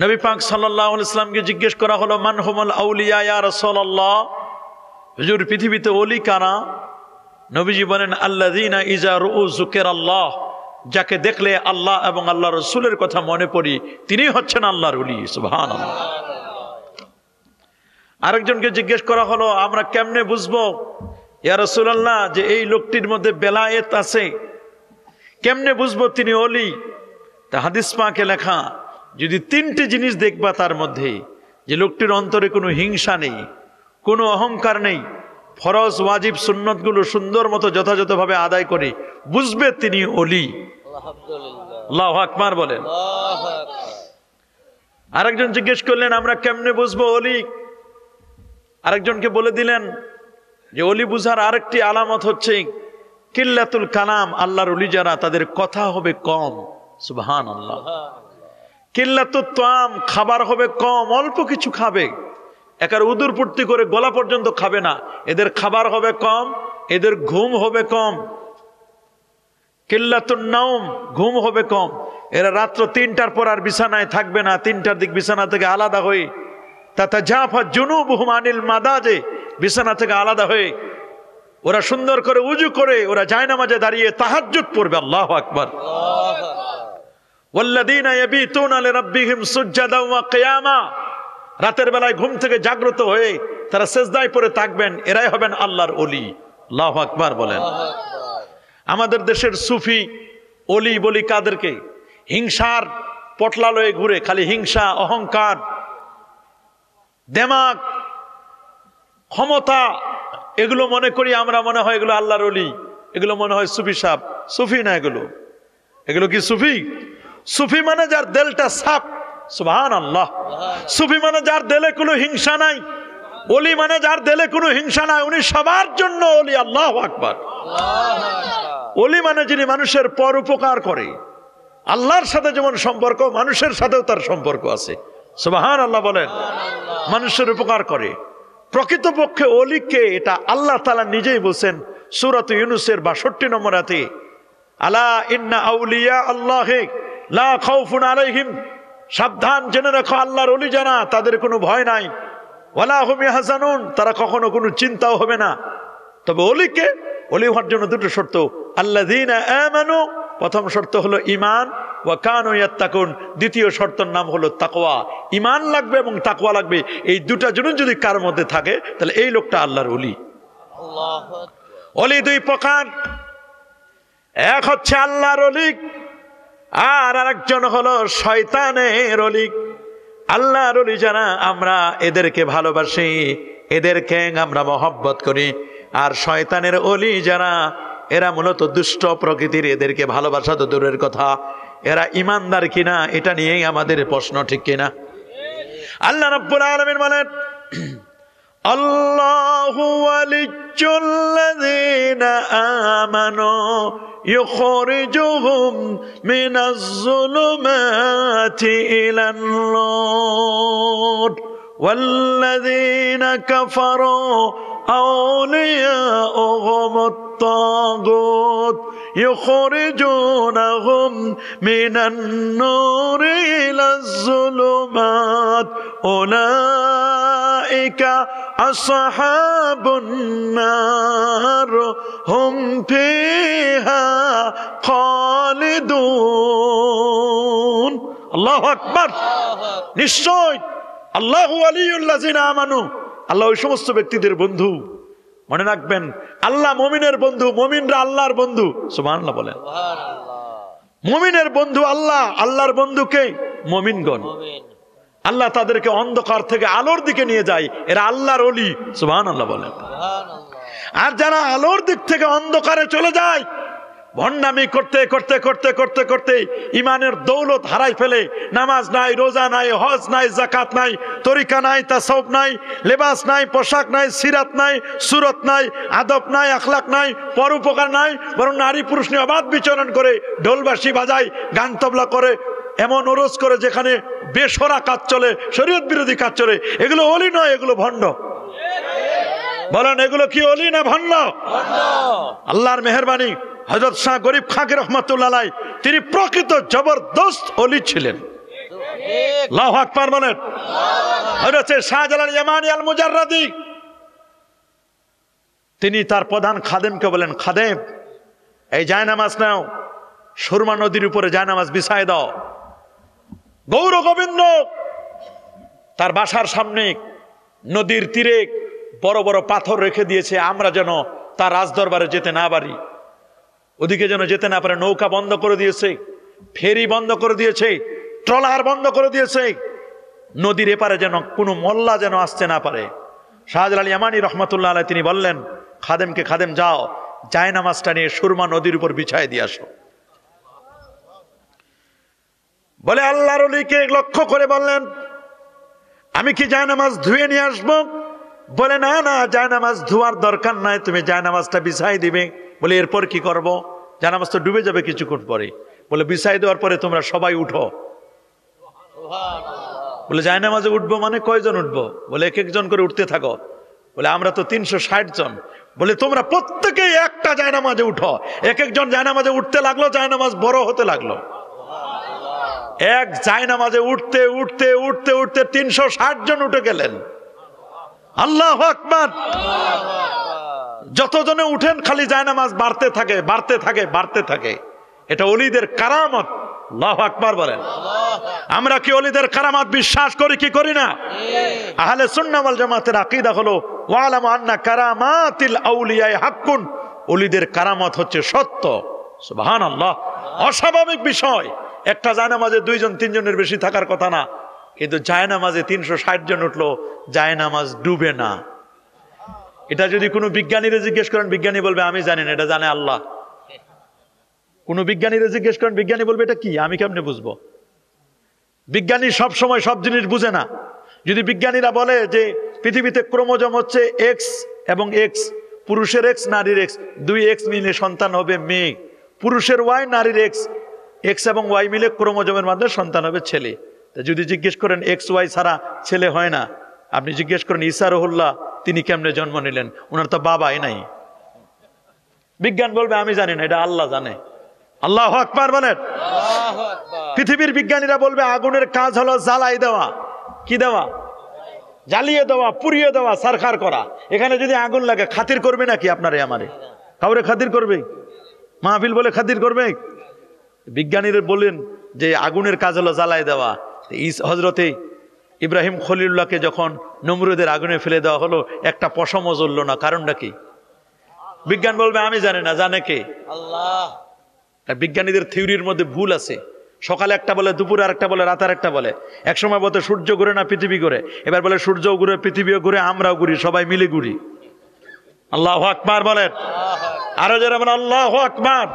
নবী পাক সাল্লাল্লাহু আলাইহি ওয়াসাল্লামকে জিজ্ঞেস করা হলো, মান হুমুল আউলিয়া ইয়া রাসূলুল্লাহ, হুজুর পৃথিবীতে ওলি কারা? নবীজি বলেন, আল্লাযীনা ইযা রুউ যুকিরাল্লাহ, যাকে দেখলে আল্লাহ এবং আল্লাহ রাসূলের কথা মনে পড়ি, তিনি হচ্ছেন আল্লাহর ওলি। সুবহানাল্লাহ। আরেকজনকে জিজ্ঞেস করা হলো, আমরা কেমনে বুঝবো ইয়া রাসূলুল্লাহ যে এই লোকটির মধ্যে বেলায়েত আছে, কেমনে বুঝবো তিনি ওলি? তা হাদিস পাকে লেখা, যদি তিনটি জিনিস দেখবা তার মধ্যে, যে লোকটির অন্তরে কোনো হিংসা নেই, কোনো অহংকার নেই, ফরজ ওয়াজিব সুন্নতগুলো সুন্দর মতো যথাযথভাবে আদায় করে, বুঝবে তিনি ওলি। আল্লাহু আকবার বলেন। আরেকজন জিজ্ঞেস করলেন, আমরা কেমনে বুঝবো ওলি? আরেকজনকে বলে দিলেন যে ওলি বুঝার আরেকটি আলামত হচ্ছে কিল্লাতুল কালাম, আল্লাহর ওলি যারা তাদের কথা হবে কম। সুবহানাল্লাহ। কিল্লাতুত তাম, খাবার হবে কম, অল্প কিছু খাবে, একার উদুর পূর্তি করে গলা পর্যন্ত খাবে না, এদের খাবার হবে কম, এদের ঘুম হবে কম। কিল্লাতুন নাওম, ঘুম হবে কম, এরা রাত্র ৩টার পর আর বিছানায় থাকবে না, ৩টার দিক বিছানা থেকে আলাদা হয়ে, তাতাজাফা জুনুবুহুম আনিল মাদাজে, বিছানা থেকে আলাদা হয়ে ওরা সুন্দর করে উজু করে ওরা জায়নামাজে দাঁড়িয়ে তাহাজ্জুদ পড়বে। আল্লাহু আকবার। ওয়াল্লাযীনা ইয়াবিতুনা লিরাব্বিহিম সুজদান ওয়া কিয়ামা, রাতের বেলায় ঘুম থেকে জাগ্রত হয়ে তারা সিজদায় পড়ে থাকবেন, এরাই হবেন আল্লাহর ওলি। আল্লাহু আকবার বলেন। আমাদের দেশের সুফি ওলি বলি কাদেরকে? হিংসার পটলালয়ে ঘুরে, খালি হিংসা, অহংকার, দেমাগ, ক্ষমতা, এগুলো মনে করি আমরা, মনে হয় এগুলো আল্লাহর ওলি, এগুলো মনে হয় সুফি সাহেব। সুফি না এগুলো, এগুলো কি সুফি? সুফি মানে যার দিলটা সাফ। সুবহানাল্লাহ। সুফি মানে যার দিলে কোনো হিংসা নাই, ওলি মানে যার দিলে কোনো হিংসা নাই, উনি সবার জন্য ওলি। আল্লাহু আকবার। ওলি মানে যিনি মানুষের পর উপকার করে, আল্লাহর সাথে যেমন সম্পর্ক, মানুষের সাথেও তার সম্পর্ক আছে। সুবহানাল্লাহ বলেন। মানুষের উপকার করে। প্রকৃতপক্ষে ওলিকে এটা আল্লাহ তাআলা নিজেই বলছেন সূরা ইউনূসের ৬২ নম্বর আয়াতে, আলা ইন্না আউলিয়া আল্লাহি লা খাউফুন আলাইহিম, সাবধান জেনে রাখো আল্লাহর ওলি যারা, তাদের কোনো ভয় নাই, ওয়ালা হুম ইয়াহজানুন, তারা কখনো কোনো চিন্তাও হবে না। তবে ওলিকে, ওলি হওয়ার জন্য দুটো শর্ত, আল্লাযীনা আমানু, প্রথম শর্ত হলো ঈমান, ওয়া কানু ইয়াত্তাকুন, দ্বিতীয় শর্তের নাম হলো তাকওয়া। ঈমান লাগবে এবং তাকওয়া লাগবে, এই দুটা জিনিস যদি কার মধ্যে থাকে তাহলে এই লোকটা আল্লাহর ওলি। আল্লাহু আকবার। ওলি দুই প্রকার, এক হচ্ছে আল্লাহর ওলি, আর আরেকজন হলো শয়তানের ওলি। আল্লাহর ওলি যারা, আমরা এদেরকে ভালোবাসি, এদেরকে আমরা মহব্বত করি। আর শয়তানের ওলি যারা, এরা মূলত দুষ্ট প্রকৃতির, এদেরকে ভালোবাসা তো দূরের কথা, এরা ইমানদার কিনা এটা নিয়েই আমাদের প্রশ্ন, ঠিক কিনা? আল্লাহ রাব্বুল আলামিন বলেন, আল্লাহু ওয়ালিয়্যুল্লাযীনা আমানু ইউখরিজুহুম মিনাজ যুলুমাতি ইলান নূর ওয়াল্লাযীনা কাফারু أولياؤهم الطاغوت يخرجونهم من النور إلى الظلمات أولئك أصحاب النار هم فيها خالدون الله أكبر নিশ্চয় আল্লাহু ওয়ালিয়ুল্লাযিনা আমানু, আল্লাহ ওই সমস্ত ব্যক্তিদের বন্ধু। মনে রাখবেন, আল্লাহ মুমিনের বন্ধু, মুমিনরা আল্লাহর বন্ধু। সুবহানাল্লাহ বলেন। মুমিনের বন্ধু আল্লাহ, আল্লাহর বন্ধুকে মুমিনগণ। আল্লাহ তাদেরকে অন্ধকার থেকে আলোর দিকে নিয়ে যায়, এরা আল্লাহর ওলি। সুবহানাল্লাহ বলেন। আর যারা আলোর দিক থেকে অন্ধকারে চলে যায়, ভণ্ডামি করতে করতে করতে করতে করতে ইমানের দৌলত হারাই ফেলে, নামাজ নাই, রোজা নাই, হজ নাই, যাকাত নাই, তরিকা নাই, তাসাউফ নাই, লেবাস নাই, পোশাক নাই, সিরাত নাই, সুরত নাই, আদব নাই, আখলাক নাই, পরোপকার নাই, বরং নারী পুরুষ নিয়ে অবাধ বিচরণ করে, ঢোলবাঁশি বাজায়, গান তবলা করে, এমন ওরস করে যেখানে বেশরা কাজ চলে, শরীয়ত বিরোধী কাজ চলে, এগুলো ওলি নয়, এগুলো ভণ্ড। বলেন, এগুলো কি ওলি না ভণ্ড? আল্লাহর মেহেরবানি, হযরত শাহ গরিব খাকি রহমাতুল্লাহ আলাইহি, তিনি প্রকৃত জবরদস্ত ওলি ছিলেন। আল্লাহু আকবার বলেন। হচ্ছে শাহজালাল ইয়ামানি আল মুজাররাদি, তিনি তার প্রধান খাদেমকে বলেন, খাদেম এই জায়নামাজ নাও, সুরমা নদীর উপরে জায়নামাজ বিছায় দাও। গৌর গোবিন্দ তার বাসার সামনে নদীর তীরে বড় বড় পাথর রেখে দিয়েছে, আমরা যেন তার রাজদরবারে যেতে না পারি, ওদিকে যেন যেতে না পারে। নৌকা বন্ধ করে দিয়েছে, ফেরি বন্ধ করে দিয়েছে, ট্রলার বন্ধ করে দিয়েছে, নদীর এপারে যেন কোনো মোল্লা যেন আসতে না পারে। শাহজালাল ইয়ামানি রহমতুল্লাহ আলাইহি তিনি বললেন খাদেমকে, খাদেম যাও জায়নামাজটা নিয়ে সুরমা নদীর উপর বিছায় দিয়ে আসো। বলে আল্লাহর ওলিকে লক্ষ্য করে বললেন, আমি কি জায়নামাজ ধুয়ে নিয়ে আসবো? বলে না না, জায়নামাজ ধোয়ার দরকার নাই, তুমি জায়নামাজটা বিছাই দিবে। বলে এরপর কি করব? জায়নামাজ তো ডুবে যাবে কিছুক্ষণ পরে। বলে বিছাই দেওয়ার পরে তোমরা সবাই উঠো। বলে জায়নামাজে উঠবো মানে কয়জন উঠবো? বলে এক একজন করে উঠতে থাকো। বলে আমরা তো 360 জন। বলে তোমরা প্রত্যেকেই একটা জায়নামাজে উঠো। এক একজন জায়নামাজে উঠতে লাগলো, জায়নামাজ বড় হতে লাগলো। এক জায়নামাজে উঠতে উঠতে উঠতে উঠতে 360 জন উঠে গেলেন। আল্লাহু আকবার। যতজনে উঠেন খালি জায়নামাজ বাড়তে থাকে, বাড়তে থাকে, বাড়তে থাকে। এটা ওলিদের কারামত। আল্লাহু আকবার বলেন। আমরা কি ওলিদের কারামত বিশ্বাস করি কি করি না? আহলে সুন্নাহ ওয়াল জামাতের আকীদা হলো ওয়ালামু আন্না কারামাতিল আউলিয়া হাক্কুন, ওলিদের কারামত হচ্ছে সত্য। সুবহানাল্লাহ। অস্বাভাবিক বিষয়, একটা জায়নামাজে 2 জন 3 জনের বেশি থাকার কথা না, কিন্তু জায়নামাজে 360 জন উঠলো, জায়নামাজ ডুবে না। এটা যদি কোনো বিজ্ঞানীরা জিজ্ঞেস করেন, বিজ্ঞানী বলবে আমি জানি না, এটা জানে আল্লাহ। কোন বিজ্ঞানীরা জিজ্ঞেস করেন, বিজ্ঞানী বলবে এটা কি, আমি কেমনে বুঝবো? বিজ্ঞানী সব সময় সব জিনিস বুঝে না। যদি বিজ্ঞানীরা বলে যে পৃথিবীতে ক্রোমোজোম হচ্ছে এক্স এবং এক্স, পুরুষের এক্স নারীর এক্স, 2X মিলে সন্তান হবে মেয়ে, পুরুষের ওয়াই নারীর এক্স, এক্স এবং ওয়াই মিলে ক্রোমোজোমের মাধ্যমে সন্তান হবে ছেলে। যদি জিজ্ঞেস করেন এক্স ওয়াই ছাড়া ছেলে হয় না, আপনি জিজ্ঞেস করেন ঈসা রুহুল্লাহ তিনি কেমনে জন্ম নিলেন, ওনার তো বাবাই নাই। বিজ্ঞান বলবে আমি জানি না, এটা আল্লাহ জানে। আল্লাহু আকবার বলেন। পৃথিবীর বিজ্ঞানীরা বলবে আগুনের কাজ হলো জ্বালাই দেওয়া। কি দেওয়া? জ্বালিয়ে দেওয়া, পুড়িয়ে দেওয়া, সারখার করা। এখানে যদি আগুন লাগে খাতির করবে নাকি আপনারে আমারে? কাউরে খাতির করবে? মাহফিল বলে খাতির করবে? বিজ্ঞানীরা বলেন যে আগুনের কাজ হলো জ্বালাই দেওয়া। হযরতে ইব্রাহিম খলিলুল্লাহকে যখন নমরুদের আগুনে ফেলে দেওয়া হলো, একটা পশমও জ্বলল না, কারণটা কি? বিজ্ঞান বলবে আমি জানি না, জানে কে? আল্লাহ। বিজ্ঞানীদের থিওরির মধ্যে ভুল আছে। সকালে একটা বলে, দুপুরে আরেকটা বলে, রাতে আরেকটা বলে। এক সময় বলতে সূর্য ঘুরে না পৃথিবী ঘুরে, এবার বলে সূর্যও ঘুরে, পৃথিবীও ঘুরে, আমরাও ঘুরি, সবাই মিলে ঘুরি। আল্লাহু আকবার বলেন। আরো যারা বলেন আল্লাহু আকবার।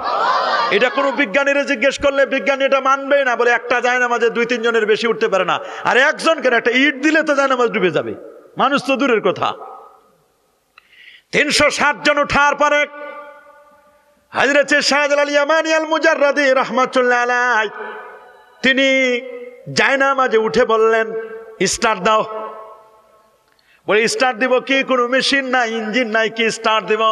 এটা কোনো বিজ্ঞানীরা জিজ্ঞেস করলে বিজ্ঞানী এটা মানবে না। বলে একটা জায়নামাজে 2-3 জনের বেশি উঠতে পারে না, আর একজন কেন, একটা ইট দিলে তো জায়নামাজ ডুবে যাবে, মানুষ তো দূরের কথা। 360 জন ওঠার পরে হযরত শাহজালাল ইয়ামানি আল মুজাররাদি রাহমাতুল্লাহ আলাইহি তিনি জায়নামাজে উঠে বললেন স্টার্ট দাও। বলে স্টার্ট দিব কি? কোনো মেশিন নাই, ইঞ্জিন নাই, কি স্টার্ট দিব?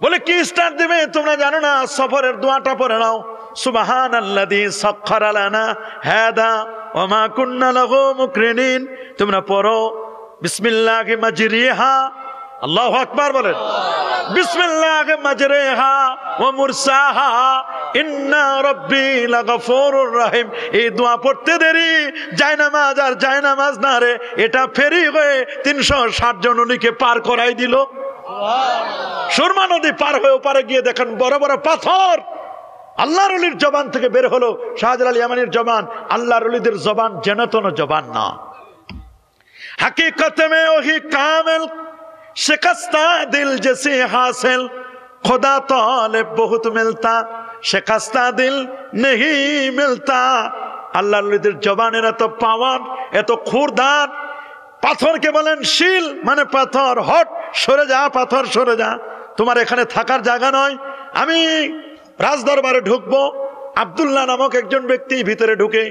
বলে কি স্টার্ট দিবে তোমরা জানো না? সফরের দোয়াটা পড়ে নাও, সুবহানাল্লাযী সাখখারা লানা হাদা ওয়া মা কুন্না লাহু মুকরিনিন। তোমরা পড়ো বিসমিল্লাহি মাজরিহা, আল্লাহু আকবার বলেন, বিসমিল্লাহি মাজরিহা ওয়া মুরসাহা ইন্না রাব্বি লাগফুরুর রহিম। এই দোয়া পড়তে দেরি, জায়নামাজ আর জায়নামাজ না রে, এটা ফেরি হয়ে 360 জন উনিকে পার করাই দিল। সুরমা নদী পার হয়ে ওপারে গিয়ে দেখেন বড় বড় পাথর। আল্লাহর ওলির জবান থেকে বের হলো, শাহজালাল ইয়ামানির জবান আল্লাহর ওলিদের জবান যেন তেন জবান না। हकीकत में वही कामिल शिकस्ता दिल जैसे हासिल खुदा तालिब बहुत मिलता शिकस्ता दिल नहीं मिलता। আল্লাহর ওলিদের জবানের এত পাওয়ার, এত খুরদার। পাথরকে বলেন শিল, মানে পাথর, হট সরে যা, পাথর সরে যা, তোমার এখানে থাকার জায়গা নয়। আমি রাজদরবারে ঢুকবো। আব্দুল্লাহ নামক একজন ব্যক্তি ভিতরে ঢুকে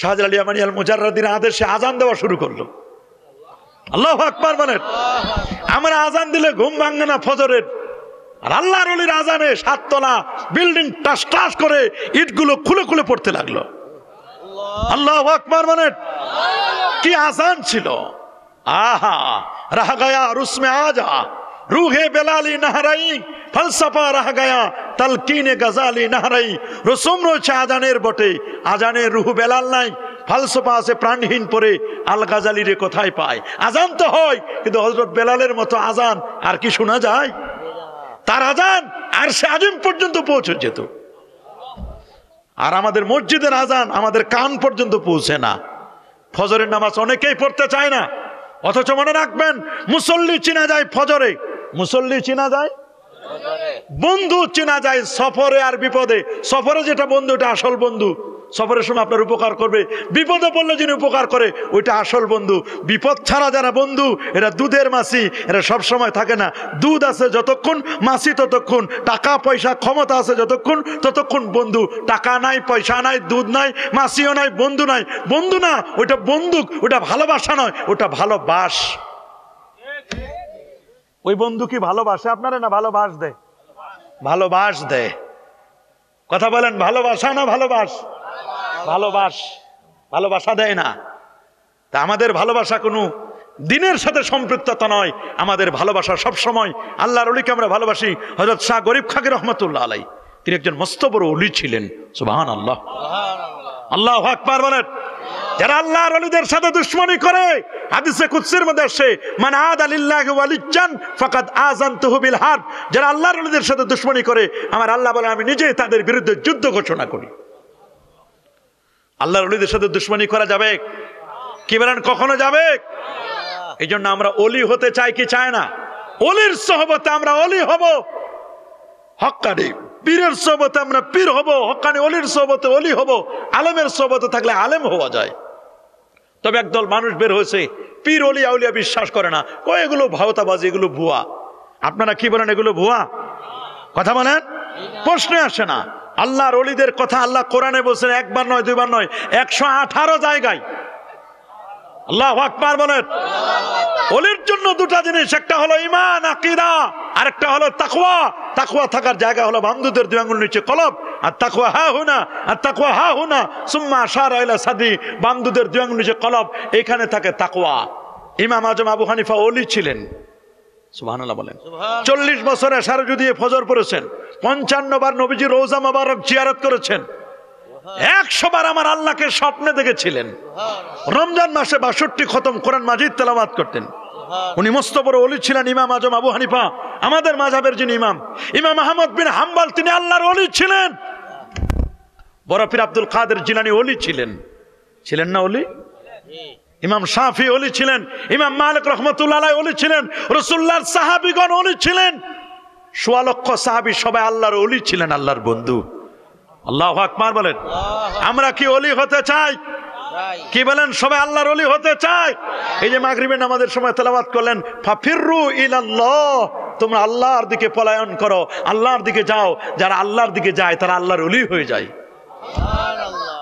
শাহজালাল ইয়ামানি আল মুজাররাদির আদেশে আজান দেওয়া শুরু করলো। আল্লাহু আকবার বলেন। আমরা আজান দিলে ঘুম ভাঙে না ফজরের, আর আল্লাহর ওলির আজানে 7 তলা বিল্ডিং টাস টাস করে ইটগুলো খুলে খুলে পড়তে লাগলো। আল্লাহু আকবার বলেন। কি আজান ছিল! আহা, রাহ গায়া রুসমে আজা, রুহে বেলালি নাহরাই, ফলসফা রাহ গায়া তালকিনে গজালি নাহরাই। রসুম রয়েছে আজানের বটে, আজানের রুহ বেলাল নাই, ফালসফা আছে প্রাণহীন পরে, আল গাজালি রে কোথায় পায়? আজান তো হয়, কিন্তু হযরত বেলালের মতো আজান আর কি শোনা যায়? তার আজান আর সে আজিম পর্যন্ত পৌঁছে যেত, আর আমাদের মসজিদের আজান আমাদের কান পর্যন্ত পৌঁছে না। ফজরের নামাজ অনেকেই পড়তে চায় না, অথচ মনে রাখবেন মুসল্লি চিনা যায় ফজরে, মুসল্লি চিনা যায়, বন্ধু চিনা যায় সফরে আর বিপদে। সফরে যেটা বন্ধু ওটা আসল বন্ধু, সফরের সময় আপনার উপকার করবে, বিপদে পড়লে যিনি উপকার করে ওইটা আসল বন্ধু। বিপদ ছাড়া যারা বন্ধু এরা দুধের মাছি, এরা সব সময় থাকে না। দুধ আছে যতক্ষণ, মাছি ততক্ষণ, টাকা পয়সা ক্ষমতা আছে যতক্ষণ ততক্ষণ বন্ধু। টাকা নাই, পয়সা নাই, দুধ নাই, মাছিও নাই, বন্ধু নাই। বন্ধু না, ওইটা বন্দুক, ওটা ভালোবাসা নয়, ওটা ভালোবাস। ওই বন্ধু কি ভালোবাসে আপনারা না ভালোবাস দেয়? ভালোবাস দেয়। কথা বলেন, ভালোবাসা না ভালোবাস? ভালোবাস, ভালোবাসা দেয় না। তা আমাদের ভালোবাসা কোনো দিনের সাথে সম্পৃক্ততা নয়, আমাদের ভালোবাসা সব সময় আল্লাহর ওলিকে আমরা ভালোবাসি। হযরত শাহ গরিব খাকি রহমাতুল্লাহ আলাইহি তিনি একজন মস্ত বড় ওলি ছিলেন। সুবহানাল্লাহ, আল্লাহু আকবার বলেন। যারা আল্লাহর ওলিদের সাথে দুশমনি করে, হাদিসে কুদসির মধ্যে আসে, মান আদা লিল্লাহি ওয়ালিয়ান ফাকাদ আযানতুহু বিল হারব। যারা আল্লাহর ওলিদের সাথে দুশমনি করে, আমার আল্লাহ বলে আমি নিজেই তাদের বিরুদ্ধে যুদ্ধ ঘোষণা করি। আল্লাহর ওলিদের সাথে দুশমনি করা যাবে? কি বলেন, কখনো যাবে? এই জন্য আমরা ওলি হতে চাই কি চাই না? ওলির সোহবতে আমরা ওলি হব, হক্কানি পীরের সোহবতে আমরা পীর হব, হক্কানি ওলির সোহবতে ওলি হব। আলেমের সোহবতে থাকলে আলেম হওয়া যায়। তবে একদল মানুষ বের হয়েছে পীর ওলি আউলিয়া বিশ্বাস করে না, ও এগুলো ভাওতাবাজি, এগুলো ভুয়া। আপনারা কি বলেন, এগুলো ভুয়া? কথা বলেন, প্রশ্নে আসে না। আল্লাহর ওলিদের কথা আল্লাহ কোরআনে বলছেন, একবার নয় দুইবার নয়, 118 জায়গায়। আল্লাহু আকবার বলেন। ওলির জন্য দুটা জিনিস, একটা হলো ঈমান আকীদা, আর একটা হলো তাকওয়া। তাকওয়া থাকার জায়গা হলো বান্দাদের দুই আঙ্গুল নিচে কলব, আর তাকওয়া হা হুনা, আর তাকওয়া হা হুনা সুম্মা আশারা ইলা সাদি। বান্দাদের দুই আঙ্গুল নিচে কলব, এখানে থাকে তাকওয়া। ইমাম আজম আবু হানিফা ওলি ছিলেন। সুবহানাল্লাহ বলেন। 40 বছরে সারজু দিয়ে ফজর পড়েছেন, 55 বার নবীজি রওজা মোবারক জিয়ারত করেছেন, 100 বার আমার আল্লাহকে স্বপ্নে দেখেছিলেন। রমজান মাসে 62 খতম কোরআন মাজিদ তেলাওয়াত করতেন। উনি মস্ত বড় ওলি ছিলেন ইমাম আজম আবু হানিফা। আমাদের মাযহাবের যিনি ইমাম, ইমাম আহমদ বিন হাম্বল, তিনি আল্লাহর ওলি ছিলেন। বড় পীর আব্দুল কাদের জিলানী ওলি ছিলেন, ছিলেন না ওলি? ইমাম শাফি ওলি ছিলেন, ইমাম মালিক রহমাতুল্লাহ আলাইহি ওলি ছিলেন, রাসূলুল্লাহর সাহাবীগণ ওলি ছিলেন। 1.25 লক্ষ সাহাবী সবাই আল্লাহর ওলি ছিলেন, আল্লাহর বন্ধু। আল্লাহু আকবার বলেন। আমরা কি ওলি হতে চাই? কি বলেন, সবাই আল্লাহর ওলি হতে চাই? এই যে মাগরিবের নামাজের সময় তেলাওয়াত করলেন, ফাফিরু ইলাল্লাহ, তোমরা আল্লাহর দিকে পলায়ন করো, আল্লাহর দিকে যাও। যারা আল্লাহর দিকে যায় তারা আল্লাহর ওলি হয়ে যায়। সুবহানাল্লাহ।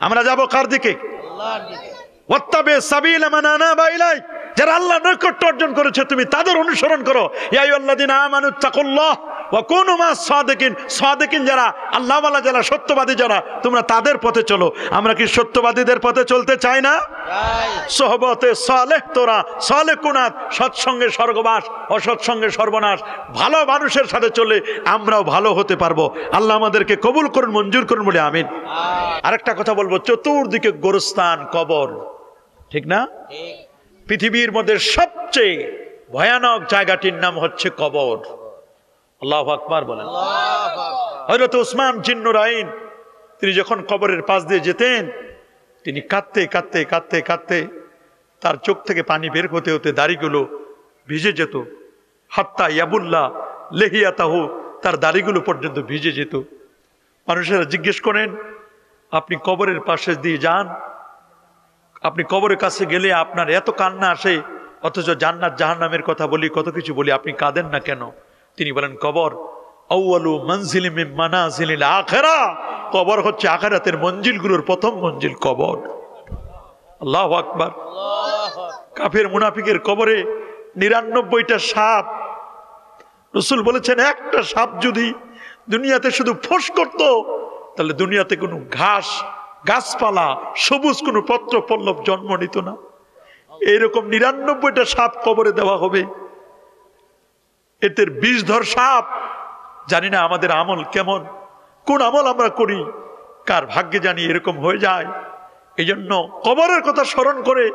আমরা যাব কার দিকে? আল্লাহর দিকে। ওয়াত্তাবি সাবিলা মান আনাবা ইলাই, যারা আল্লাহর নৈকট্য অর্জন করেছে তুমি তাদের অনুসরণ করো। ইয়া আইয়ুহাল্লাযিনা আমানুত্তাকুল্লাহ ওয়া কুনু মাস সাদিকিন, সাদিকিন যারা আল্লাহওয়ালা, যারা সত্যবাদী, যারা তোমরা তাদের পথে চলো। আমরা কি সত্যবাদীদের পথে চলতে চাই না? চাই। সোহবতে সালেহ তোরা সালেকুনাত, সৎসঙ্গে স্বর্গবাস, অসৎসঙ্গে সর্বনাশ। ভালো মানুষের সাথে চলে আমরাও ভালো হতে পারবো। আল্লাহ আমাদেরকে কবুল করুন, মঞ্জুর করুন বলে আমিন। আরেকটা কথা বলবো, চতুর্দিকে গোরস্থান, কবর, ঠিক না? ঠিক। পৃথিবীর মধ্যে সবচেয়ে ভয়ানক জায়গাটির নাম হচ্ছে কবর। আল্লাহু আকবার বলেন। হযরত ওসমান জিন্নুরাইন তিনি যখন কবরের পাশ দিয়ে যেতেন, তিনি কাঁদতে কাঁদতে কাঁদতে কাঁদতে তার চোখ থেকে পানি বের হতে হতে দাড়িগুলো ভিজে যেত। হাত্তা ইয়াবুল্লাহ লেহিয়াতাহু, তার দাড়িগুলো পর্যন্ত ভিজে যেত। মানুষেরা জিজ্ঞেস করেন, আপনি কবরের পাশে দিয়ে যান, আপনি কবরের কাছে গেলে আপনার এত কান্না আসে, অথচ জান্নাত জাহান্নামের কথা বলি, কত কিছু বলি, আপনি কাঁদেন না কেন? তিনি বলেন, কবর আউয়ালু মানজিলি মিন মানাজিলিল আখিরাহ, কবর হচ্ছে আখিরাতের মঞ্জিলগুলোর প্রথম মঞ্জিল কবর। আল্লাহু আকবার। কাফের মুনাফিকের কবরে 99টা সাপ। রাসূল বলেছেন, একটা সাপ যদি দুনিয়াতে শুধু ফোঁস করতো, তাহলে দুনিয়াতে কোনো ঘাস গাছপালা, সবুজ কোনো পত্র পল্লব জন্ম নিত না। এইরকম ৯৯টা সাপ কবরে দেওয়া হবে। এদের বিষধর সাপ। জানি না আমাদের আমল কেমন, কোন আমল আমরা করি, কার ভাগ্যে জানি এরকম হয়ে যায়। এই জন্য কবরের কথা স্মরণ করে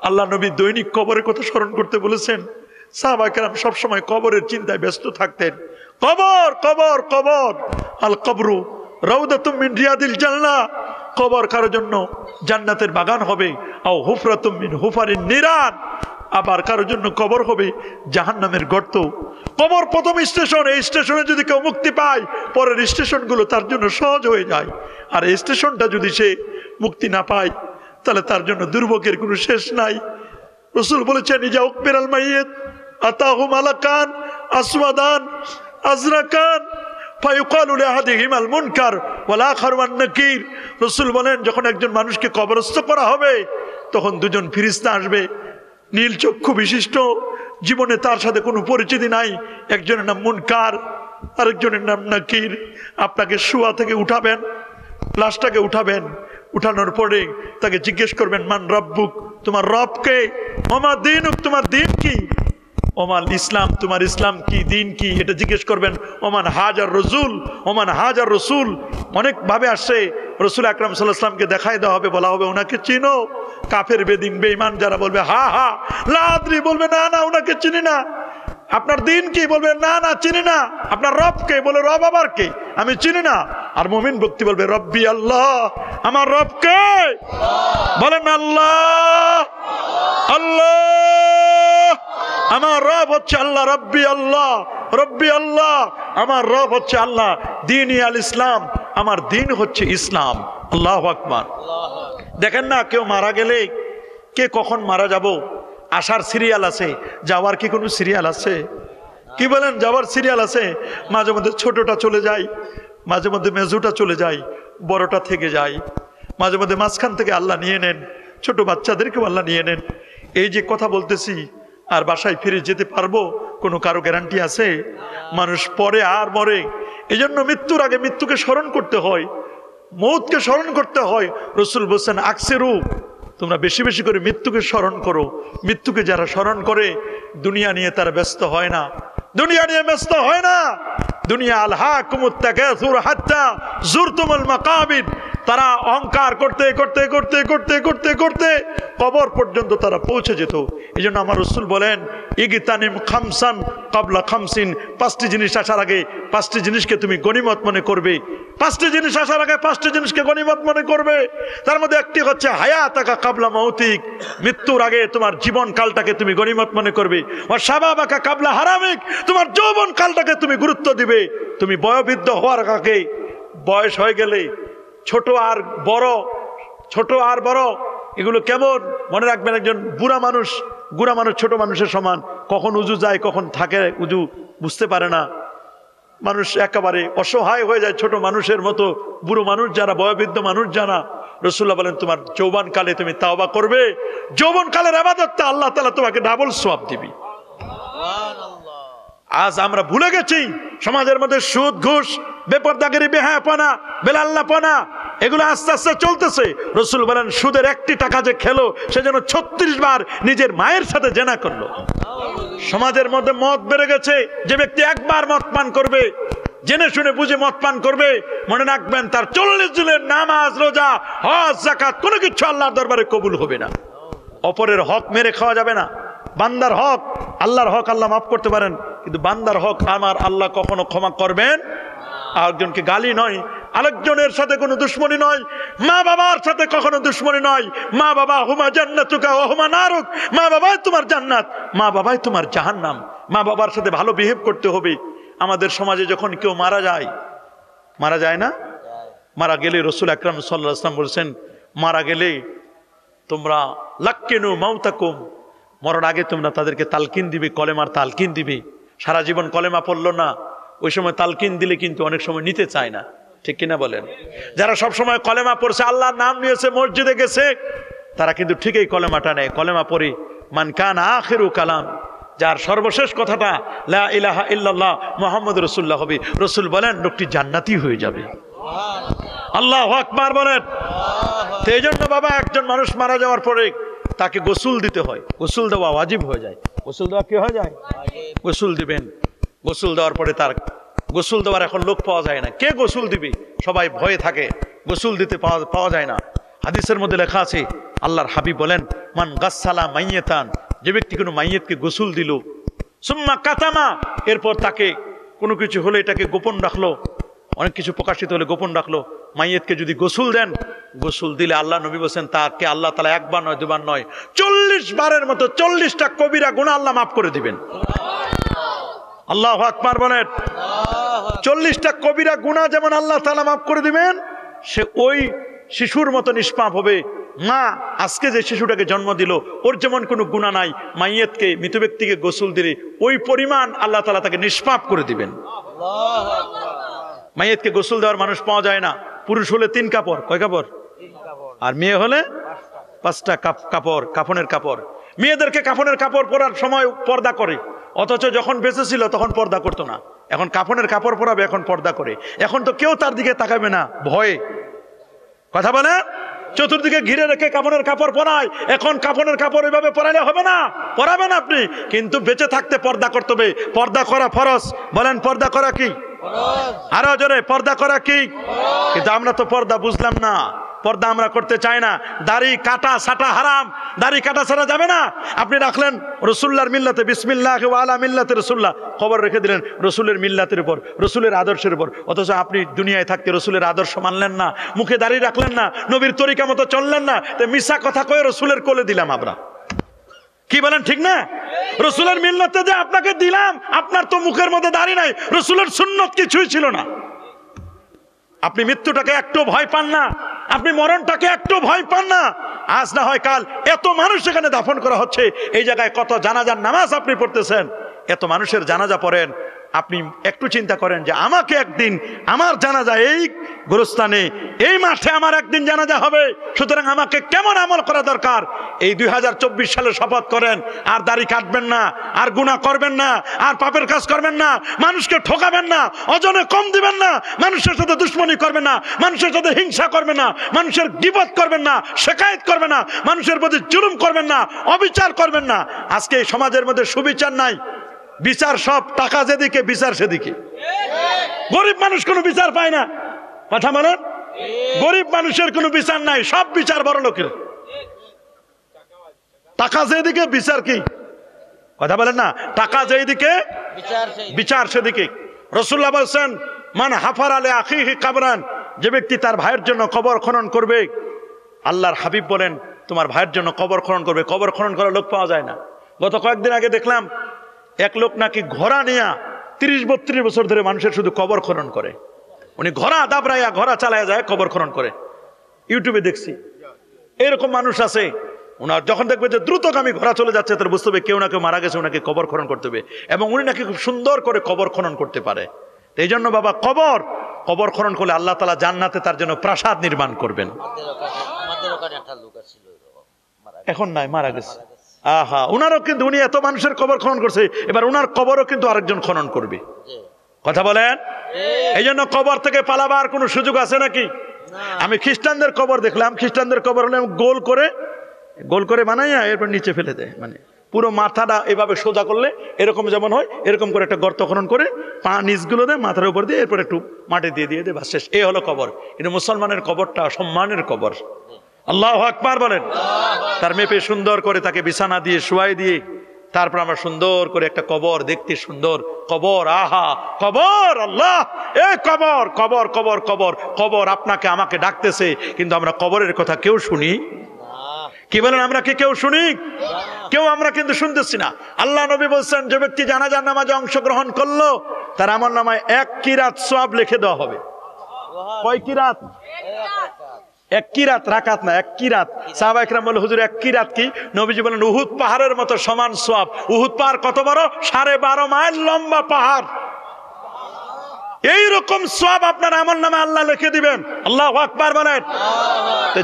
আল্লাহ নবী দৈনিক কবরের কথা স্মরণ করতে বলেছেন। সাহাবা কেরাম সবসময় কবরের চিন্তায় ব্যস্ত থাকতেন। কবর কবর কবর, আল কবরু রাউদাতুম মিন রিয়াদিল জান্নাহ, কবর কারোর জন্য জান্নাতের বাগান হবে। আও হুফরাতুম মিন হুফারিন নিরান, আবার কারোর জন্য কবর হবে জাহান্নামের গর্ত। কবর প্রথম স্টেশন, এই স্টেশনে যদি কেউ মুক্তি পায়, পরের স্টেশনগুলো তার জন্য সহজ হয়ে যায়। আর এই স্টেশনটা যদি সে মুক্তি না পায়, তাহলে তার জন্য দুর্ভোগের কোনো শেষ নাই। রাসূল বলেছেন, ইজা উকবিরাল মাইয়িত আতাহু মালাকান আসওয়াদান আজরাকান ফায়ুকালু লিআহাদিহিমাল মুনকার ওয়াল আখারু আন নাকির। রাসূল বলেন, যখন একজন মানুষকে কবরস্থ করা হবে, তখন দুজন ফেরেশতা আসবে, নীল চক্ষু বিশিষ্ট, জীবনে তার সাথে কোনো পরিচিতি নাই। একজনের নাম মুনকার, আরেকজনের নাম নাকির। আপনাকে শোয়া থেকে উঠাবেন, লাশটাকে উঠাবেন, উঠানোর পরে তাকে জিজ্ঞেস করবেন, মান রব্বুক, তোমার রব কে? ওমা দীনুক, তোমার দিন কি? ওমান ইসলাম, তোমার ইসলাম কি, দিন কি, এটা জিজ্ঞেস করবেন। ওমান হাজার রসুল, ওমান হাজার রসুল, অনেক ভাবে আসছে। রসুল আকরাম সাল্লাল্লাহু আলাইহি ওয়াসাল্লামকে দেখাই দেওয়া হবে, বলা হবে, ওনাকে চিনো? কাফের বেদিন বেঈমান যারা বলবে হা হা, লা আদরি, বলবে না না ওনাকে চিনি না। আপনার দিন কি? বলবে না না চিনি না। আপনার রব কে? বলে রব আবার কে? আমি চিনি না। আর মুমিন ব্যক্তি বলবে, রব্বি আল্লাহ, আমার রব কে? বলেন আল্লাহ, আল্লাহ, আমার রব হচ্ছে আল্লাহ। রব্বি আল্লাহ, রব্বি আল্লাহ, আমার রব হচ্ছে আল্লাহ। দ্বীনি আল ইসলাম, আমার দিন হচ্ছে ইসলাম। আল্লাহু আকবার। দেখেন না, কেউ মারা গেলে কে কখন মারা যাব আসার সিরিয়াল আছে, যাওয়ার কি কোনো সিরিয়াল আছে? কি বলেন? যাওয়ার সিরিয়াল আছে। মাঝে মধ্যে ছোটটা চলে যায়, মাঝে মধ্যে মেজুটা চলে যায়, বড়টা থেকে যায়, মাঝে মধ্যে মাঝখান থেকে আল্লাহ নিয়ে নেন, ছোট বাচ্চাদেরকেও আল্লাহ নিয়ে নেন। এই যে কথা বলতেছি, আর বাসায় ফিরে যেতে পারবো কোনো কারো গ্যারান্টি আছে? মানুষ পরে আর মরে। এই জন্য মৃত্যুর আগে মৃত্যুকে স্মরণ করতে হয়, মৌতকে স্মরণ করতে হয়। রাসূল বলেছেন, আকসিরু, তোমরা বেশি বেশি করে মৃত্যুকে স্মরণ করো। মৃত্যুকে যারা স্মরণ করে, দুনিয়া নিয়ে তারা ব্যস্ত হয় না, দুনিয়া নিয়ে ব্যস্ত হয় না। দুনিয়া আলহাকুমুত তাকাসুর হাত্তা যুরতুমুল মাকাবির, তারা অহংকার করতে করতে করতে করতে করতে করতে কবর পর্যন্ত তারা পৌঁছে যেত। এই জন্য আমার রাসূল বলেন, ইগতানিম খামসান ক্বাবলা খামসিন, 5টি জিনিস আসার আগে 5টি জিনিসকে তুমি গনিমত মনে করবে। 5টি জিনিস আসার আগে 5টি জিনিসকে গনিমত মনে করবে। তার মধ্যে একটি হচ্ছে হায়াতাকা ক্বাবলা মাউতিক, মৃত্যুর আগে তোমার জীবন কালটাকে তুমি গনিমত মনে করবে। ওয়া শাবাবাকা ক্বাবলা হারামিক, তোমার যৌবন কালটাকে তুমি গুরুত্ব দিবে। তুমি বয়োবৃদ্ধ হওয়ার আগে, বয়স হয়ে গেলে ছোট আর বড়, ছোট আর বড় এগুলো কেমন মনে রাখবেন। একজন বুড়া মানুষ, বুড়া মানুষ ছোট মানুষের সমান, কখন উজু যায় কখন থাকে উজু বুঝতে পারে না। মানুষ একেবারে অসহায় হয়ে যায় ছোট মানুষের মতো। বুড়ো মানুষ যারা, বয়োবৃদ্ধ মানুষ যারা, রাসূলুল্লাহ বলেন, তোমার যৌবন কালে তুমি তাওবা করবে, যৌবন কালের ইবাদতটা আল্লাহ তাআলা তোমাকে ডাবল সওয়াব দিবে। আজ আমরা ভুলে গেছি সমাজের মধ্যে সুদ, ঘুষ, বেপরদাগিরি, বেহায়াপনা, বেলাল্লাপনা, এগুলো আস্তে আস্তে চলতেছে। রাসূল বলেন, সুদের 1টি টাকা যে খেলো, সে যেন 36 বার নিজের মায়ের সাথে জেনা করলো। সমাজের মধ্যে মদ বেড়ে গেছে। যে ব্যক্তি একবার মদ পান করবে, জেনে শুনে বুঝে মদ পান করবে, মনে রাখবেন তার 40 দিনের নামাজ, রোজা, হজ, যাকাত কোনো কিছু আল্লাহর দরবারে কবুল হবে না। অপরের হক মেরে খাওয়া যাবে না। বান্দার হক, আল্লাহর হক আল্লাহ মাফ করতে পারেন, কিন্তু বান্দার হক আমার আল্লাহ কখনো ক্ষমা করবেন। আরেকজনকে গালি নয়, আরেকজনের সাথে কোনো দুশ্মনী নয়, মা বাবার সাথে কখনো দুশ্মনী নয়। মা বাবা হুমা জান্নাতুকা ওয়া হুমা নারুক, মা বাবাই তোমার জান্নাত, মা বাবাই তোমার জাহান্নাম। মা বাবার সাথে ভালো বিহেভ করতে হবে। আমাদের সমাজে যখন কেউ মারা যায়, মারা যায় না, মারা গেলে রাসূল আকরাম সাল্লাল্লাহু আলাইহি ওয়াসাল্লাম বলেছেন, মারা গেলে তোমরা লাক্কিনু মাউতাকুম, মরার আগে তোমরা তাদেরকে তালকিন দিবে, কলেমার তালকিন দিবে। সারা জীবন কলেমা পড়লো না, ওই সময় তালকিন দিলে কিন্তু অনেক সময় নিতে চায় না, ঠিক কিনা বলেন? যারা সব সময় কলেমা পড়ছে, আল্লাহর নাম নিয়েছে, মসজিদে গেছে, তারা কিন্তু ঠিকই কলেমাটা নেয়। কলেমা পড়ে মান কান আখিরু কালাম, যার সর্বশেষ কথাটা লা ইলাহা ইল্লাল্লাহ মুহাম্মদুর রাসূলুল্লাহ হবে, রাসূল বলেন লোকটি জান্নাতি হয়ে যাবে। আল্লাহু আকবার বলেন। তো এই জন্য বাবা একজন মানুষ মারা যাওয়ার পরে তাকে গোসল দিতে হয়, গোসল দেওয়া ওয়াজিব হয়ে যায়। গোসল দেওয়া কি হয়ে যায়? গোসল দিবেন। গোসল দেওয়ার পরে তার গোসল দেওয়ার এখন লোক পাওয়া যায় না, কে গোসল দিবে? সবাই ভয়ে থাকে, গোসল দিতে পাওয়া যায় না। হাদিসের মধ্যে লেখা আছে, আল্লাহর হাবিব বলেন, মান গাসসালা মাইয়াতান, যে ব্যক্তি কোনো মাইয়াতকে গোসল দিল, সুম্মা কাতামা, এরপর তাকে কোনো কিছু হলে এটাকে গোপন রাখলো, অনেক কিছু প্রকাশিত হলে গোপন রাখলো। মাইয়াতকে যদি গোসল দেন, গোসল দিলে আল্লাহ নবী বলেন তাকে আল্লাহ তাআলা একবার নয় দুবার নয় 40 বারের মতো 40টা কবিরা গুনাহ আল্লাহ মাফ করে দিবেন। আল্লাহু আকবার বলেন। 40টা কবিরা গুনাহ যেমন আল্লাহ তাআলা মাফ করে দিবেন, সে ওই শিশুর মতো নিষ্পাপ হবে। মা আজকে যে শিশুটাকে জন্ম দিল, ওর যেমন কোনো গুনাহ নাই, মাইয়াতকে মৃত ব্যক্তিকে গোসল দিলে ওই পরিমাণ আল্লাহ তাআলা তাকে নিষ্পাপ করে দিবেন। মাইয়াতকে গোসল দেওয়ার মানুষ পাওয়া যায় না। পুরুষ হলে 3 কাপড়, কয় কাপড়? আর মেয়ে হলে 5টা কাপড়, কাফনের কাপড়। মেয়েদেরকে কাফনের কাপড় পরার সময় পর্দা করে, অথচ যখন বেঁচে ছিল তখন পর্দা করতো না। এখন কাফনের কাপড় পরাবে, এখন পর্দা করে। এখন তো কেউ তার দিকে তাকাবে না ভয়ে, কথা বলে। চতুর্দিকে ঘিরে রেখে কাফনের কাপড় পরায়। এখন কাফনের কাপড় এভাবে পরালে হবে না, পরাবেন আপনি, কিন্তু বেঁচে থাকতে পর্দা করতে হবে। পর্দা করা ফরজ। বলেন পর্দা করা কি? আরো জোরে, পর্দা করা কি? কিন্তু আমরা তো পর্দা বুঝলাম না, পর্দা আমরা করতে চাই না। দাড়ি কাটা ছাটা হারাম, দাড়ি কাটা ছাড়া যাবে না। আপনি রাখলেন রসুল্লাহর মিল্লাতে, বিসমিল্লাহ ওয়া আলা মিল্লাতে রসুল্লাহ, খবর রেখে দিলেন রসুলের মিল্লাতের উপর, রসুলের আদর্শের উপর, অথচ আপনি দুনিয়ায় থাকতে রসুলের আদর্শ মানলেন না, মুখে দাড়ি রাখলেন না, নবীর তরিকা মতো চললেন না, তো মিশা কথা কয়ে রসুলের কোলে দিলাম আমরা। কি বলেন, ঠিক না? রসুলের মিল্লাতে যে আপনাকে দিলাম, আপনার তো মুখের মধ্যে দাড়ি নাই, রসুলের সুন্নত কিছুই ছিল না। আপনি মৃত্যুটাকে একটু ভয় পান না, আপনি মরণটাকে একটু ভয় পান না। আজ না হয় কাল এত মানুষ এখানে দাফন করা হচ্ছে, এই জায়গায় কত জানাজার নামাজ আপনি পড়তেছেন, এত মানুষের জানাজা পড়েন। আপনি একটু চিন্তা করেন যে আমাকে একদিন আমার জানাজা এই গোরস্থানে, এই মাঠে আমার একদিন জানাজা হবে, সুতরাং আমাকে কেমন আমল করা দরকার। এই 2024 সালে শপথ করেন, আর দাড়ি কাটবেন না, আর গুনাহ করবেন না, আর পাপের কাজ করবেন না, মানুষকে ঠকাবেন না, অজনে কম দিবেন না, মানুষের সাথে দুশ্মনী করবেন না, মানুষের সাথে হিংসা করবেন না, মানুষের গীবত করবেন না, শেকায়েত করবেন না, মানুষের প্রতি জুলুম করবেন না, অবিচার করবেন না। আজকে এই সমাজের মধ্যে সুবিচার নাই, বিচার সব টাকা যেদিকে বিচার সেদিকে। গরিব মানুষ কোনো বিচার পায় না, কথা বলেন। গরিব মানুষের কোনো বিচার নাই, সব বিচার বড় লোকের। টাকা যেদিকে বিচার কি, কথা বলেন না। টাকা যেদিকে বিচার সেদিকে। রাসূলুল্লাহ বলেছেন, মান হাফার আলে আখিহি কাবরান, যে ব্যক্তি তার ভাইয়ের জন্য কবর খনন করবে, আল্লাহর হাবিব বলেন তোমার ভাইয়ের জন্য কবর খনন করবে। কবর খনন করার লোক পাওয়া যায় না। গত কয়েকদিন আগে দেখলাম এক লোক নাকি ঘোড়া নিয়ে 30-32 বছর ধরে মানুষের শুধু কবর খনন করে। উনি ঘোড়া দাবড়াইয়া, ঘোড়া চালায়া যায়, কবর খনন করে। ইউটিউবে দেখছি এরকম মানুষ আছে। ওনার যখন দেখবে যে দ্রুতগামী ঘোড়া চলে যাচ্ছে, তার বুঝতে হবে কেউ না কেউ মারা গেছে, ওনাকে কবর খনন করতে হবে। এবং উনি নাকি খুব সুন্দর করে কবর খনন করতে পারে। এই জন্য বাবা, কবর খনন করলে আল্লাহ তাআলা জান্নাতে তার জন্য প্রাসাদ নির্মাণ করবেন। এখন নাই, মারা গেছে। আহা, উনারও কিন্তু, উনি এত মানুষের কবর খনন করছে, এবার উনার কবরও কিন্তু আরেকজন খনন করবে, কথা বলেন। এই জন্য কবর থেকে পালাবার কোনো সুযোগ আছে নাকি? আমি খ্রিস্টানদের কবর দেখলাম, খ্রিস্টানদের কবর হলে গোল করে বানাইয়া এরপর নিচে ফেলে দেয়, মানে পুরো মাথাটা এভাবে সোজা করলে এরকম যেমন হয়, এরকম করে একটা গর্ত খনন করে পা নিচগুলো দেয়, মাথার উপর দিয়ে এরপর একটু মাটি দিয়ে দেয়, বাস শেষ। এই হলো কবর। কিন্তু মুসলমানের কবরটা সম্মানের কবর। আল্লাহু আকবার বলেন। তার মেপে সুন্দর করে তাকে বিছানা দিয়ে শুয়াই দিয়ে তারপর আমরা সুন্দর করে একটা কবর, দেখতে সুন্দর কবর। আহা, কবর, আল্লাহ, এই কবর কবর কবর কবর কবর আপনাকে আমাকে ডাকতেছে, কিন্তু আমরা কবরের কথা কেউ শুনি? কি বলেন, আমরা কি কেউ শুনি? কেউ আমরা কিন্তু শুনতেছি না। আল্লাহ নবী বলছেন, যে ব্যক্তি জানাজার নামাজে অংশগ্রহণ করলো তার আমল নামায় 1 কিরাত সওয়াব লিখে দেওয়া হবে। কয় কিরাত? 1 কিরাত, রাকাত না, 1 কিরাত। সাহাবায়ে কেরাম বললেন, হুজুর 1 কিরাত কি? নবীজি বলেন, উহুদ পাহাড়ের মতো সমান সওয়াব। উহুদ পাহাড় কত বড়? 12.5 মাইল লম্বা পাহাড়। এইরকম সওয়াব আপনার আমল নামে আল্লাহ লিখে দিবেন। আল্লাহু আকবার বলেন।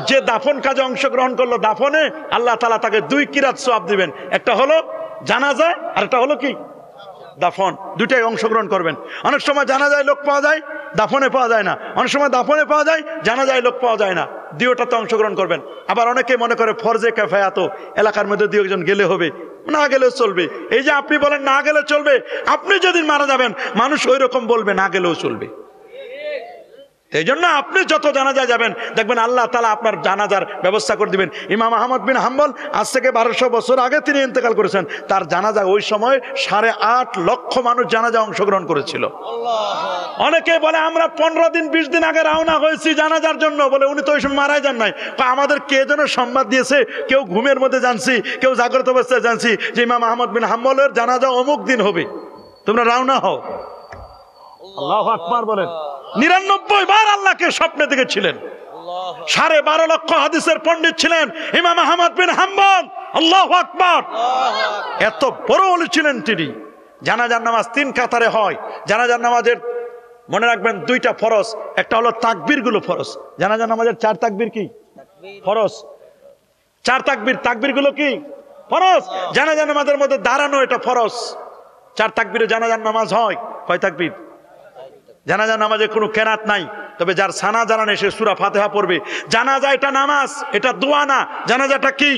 যে দাফন কাজে অংশগ্রহণ করলো, দাফনে আল্লাহ তাআলা তাকে 2 কিরাত সওয়াব দিবেন। একটা হলো জানাজা, আর একটা হলো কি? দাফন। দুটাই অংশগ্রহণ করবেন। অনেক সময় জানাজায় লোক পাওয়া যায়, দাফনে পাওয়া যায় না। অনেক সময় দাফনে পাওয়া যায়, জানাজায় লোক পাওয়া যায় না। দুইটাতে অংশগ্রহণ করবেন। আবার অনেকে মনে করে ফরজে কিফায়া তো এলাকার মধ্যে দুই একজন গেলে হবে, না গেলেও চলবে। এই যে আপনি বলেন না গেলে চলবে, আপনি যেদিন মারা যাবেন মানুষ ওই রকম বলবে না গেলেও চলবে। এই জন্য আপনি যত জানাজা যাবেন দেখবেন আল্লাহ তাআলা আপনার জানাজার ব্যবস্থা করে দিবেন। ইমাম আহমদ বিন হাম্বল আজ থেকে 1200 বছর আগে তিনি ইন্তেকাল করেছেন, তার জানাজা ওই সময় 8.5 লক্ষ মানুষ জানাজা অংশগ্রহণ করেছিল। অনেকে বলে আমরা 15 দিন 20 দিন আগে রওনা হয়েছি জানাজার জন্য, বলে উনি তো ওই সময় মারাই যান নাই। আমাদের কে যেন সংবাদ দিয়েছে, কেউ ঘুমের মধ্যে জানছি, কেউ জাগ্রত অবস্থায় জানছি যে ইমাম আহমদ বিন হাম্বলের জানাজা অমুক দিন হবে, তোমরা রওনা হও। আল্লাহু আকবার বলেন। 99 বার আল্লাহকে স্বপ্নে দেখেছিলেন। 12.5 লক্ষ হাদিসের পণ্ডিত ছিলেন ইমাম আহমদ বিন হাম্বল। আল্লাহু আকবার। এত বড় ওলি ছিলেন তিনি। জানাজার নামাজ 3 কাতারে হয়। জানাজার নামাজের মনে রাখবেন 2টা ফরজ, একটা হলো তাকবীর গুলো ফরজ। জানাজার নামাজের 4 তাকবীর কি ফরজ, 4 তাকবীর, তাকবীর গুলো কি ফরজ। জানাজার নামাজের মধ্যে দাঁড়ানো এটা ফরজ। 4 তাকবীরে জানাজার নামাজ হয়। কয় তাকবীর? জানাজা নামাজে কোনো কেরাত নাই, তবে যার সানা জানানে সে সূরা ফাতিহা পড়বে। জানাজা এটা নামাজ, এটা দোয়া না। জানাজাটা কি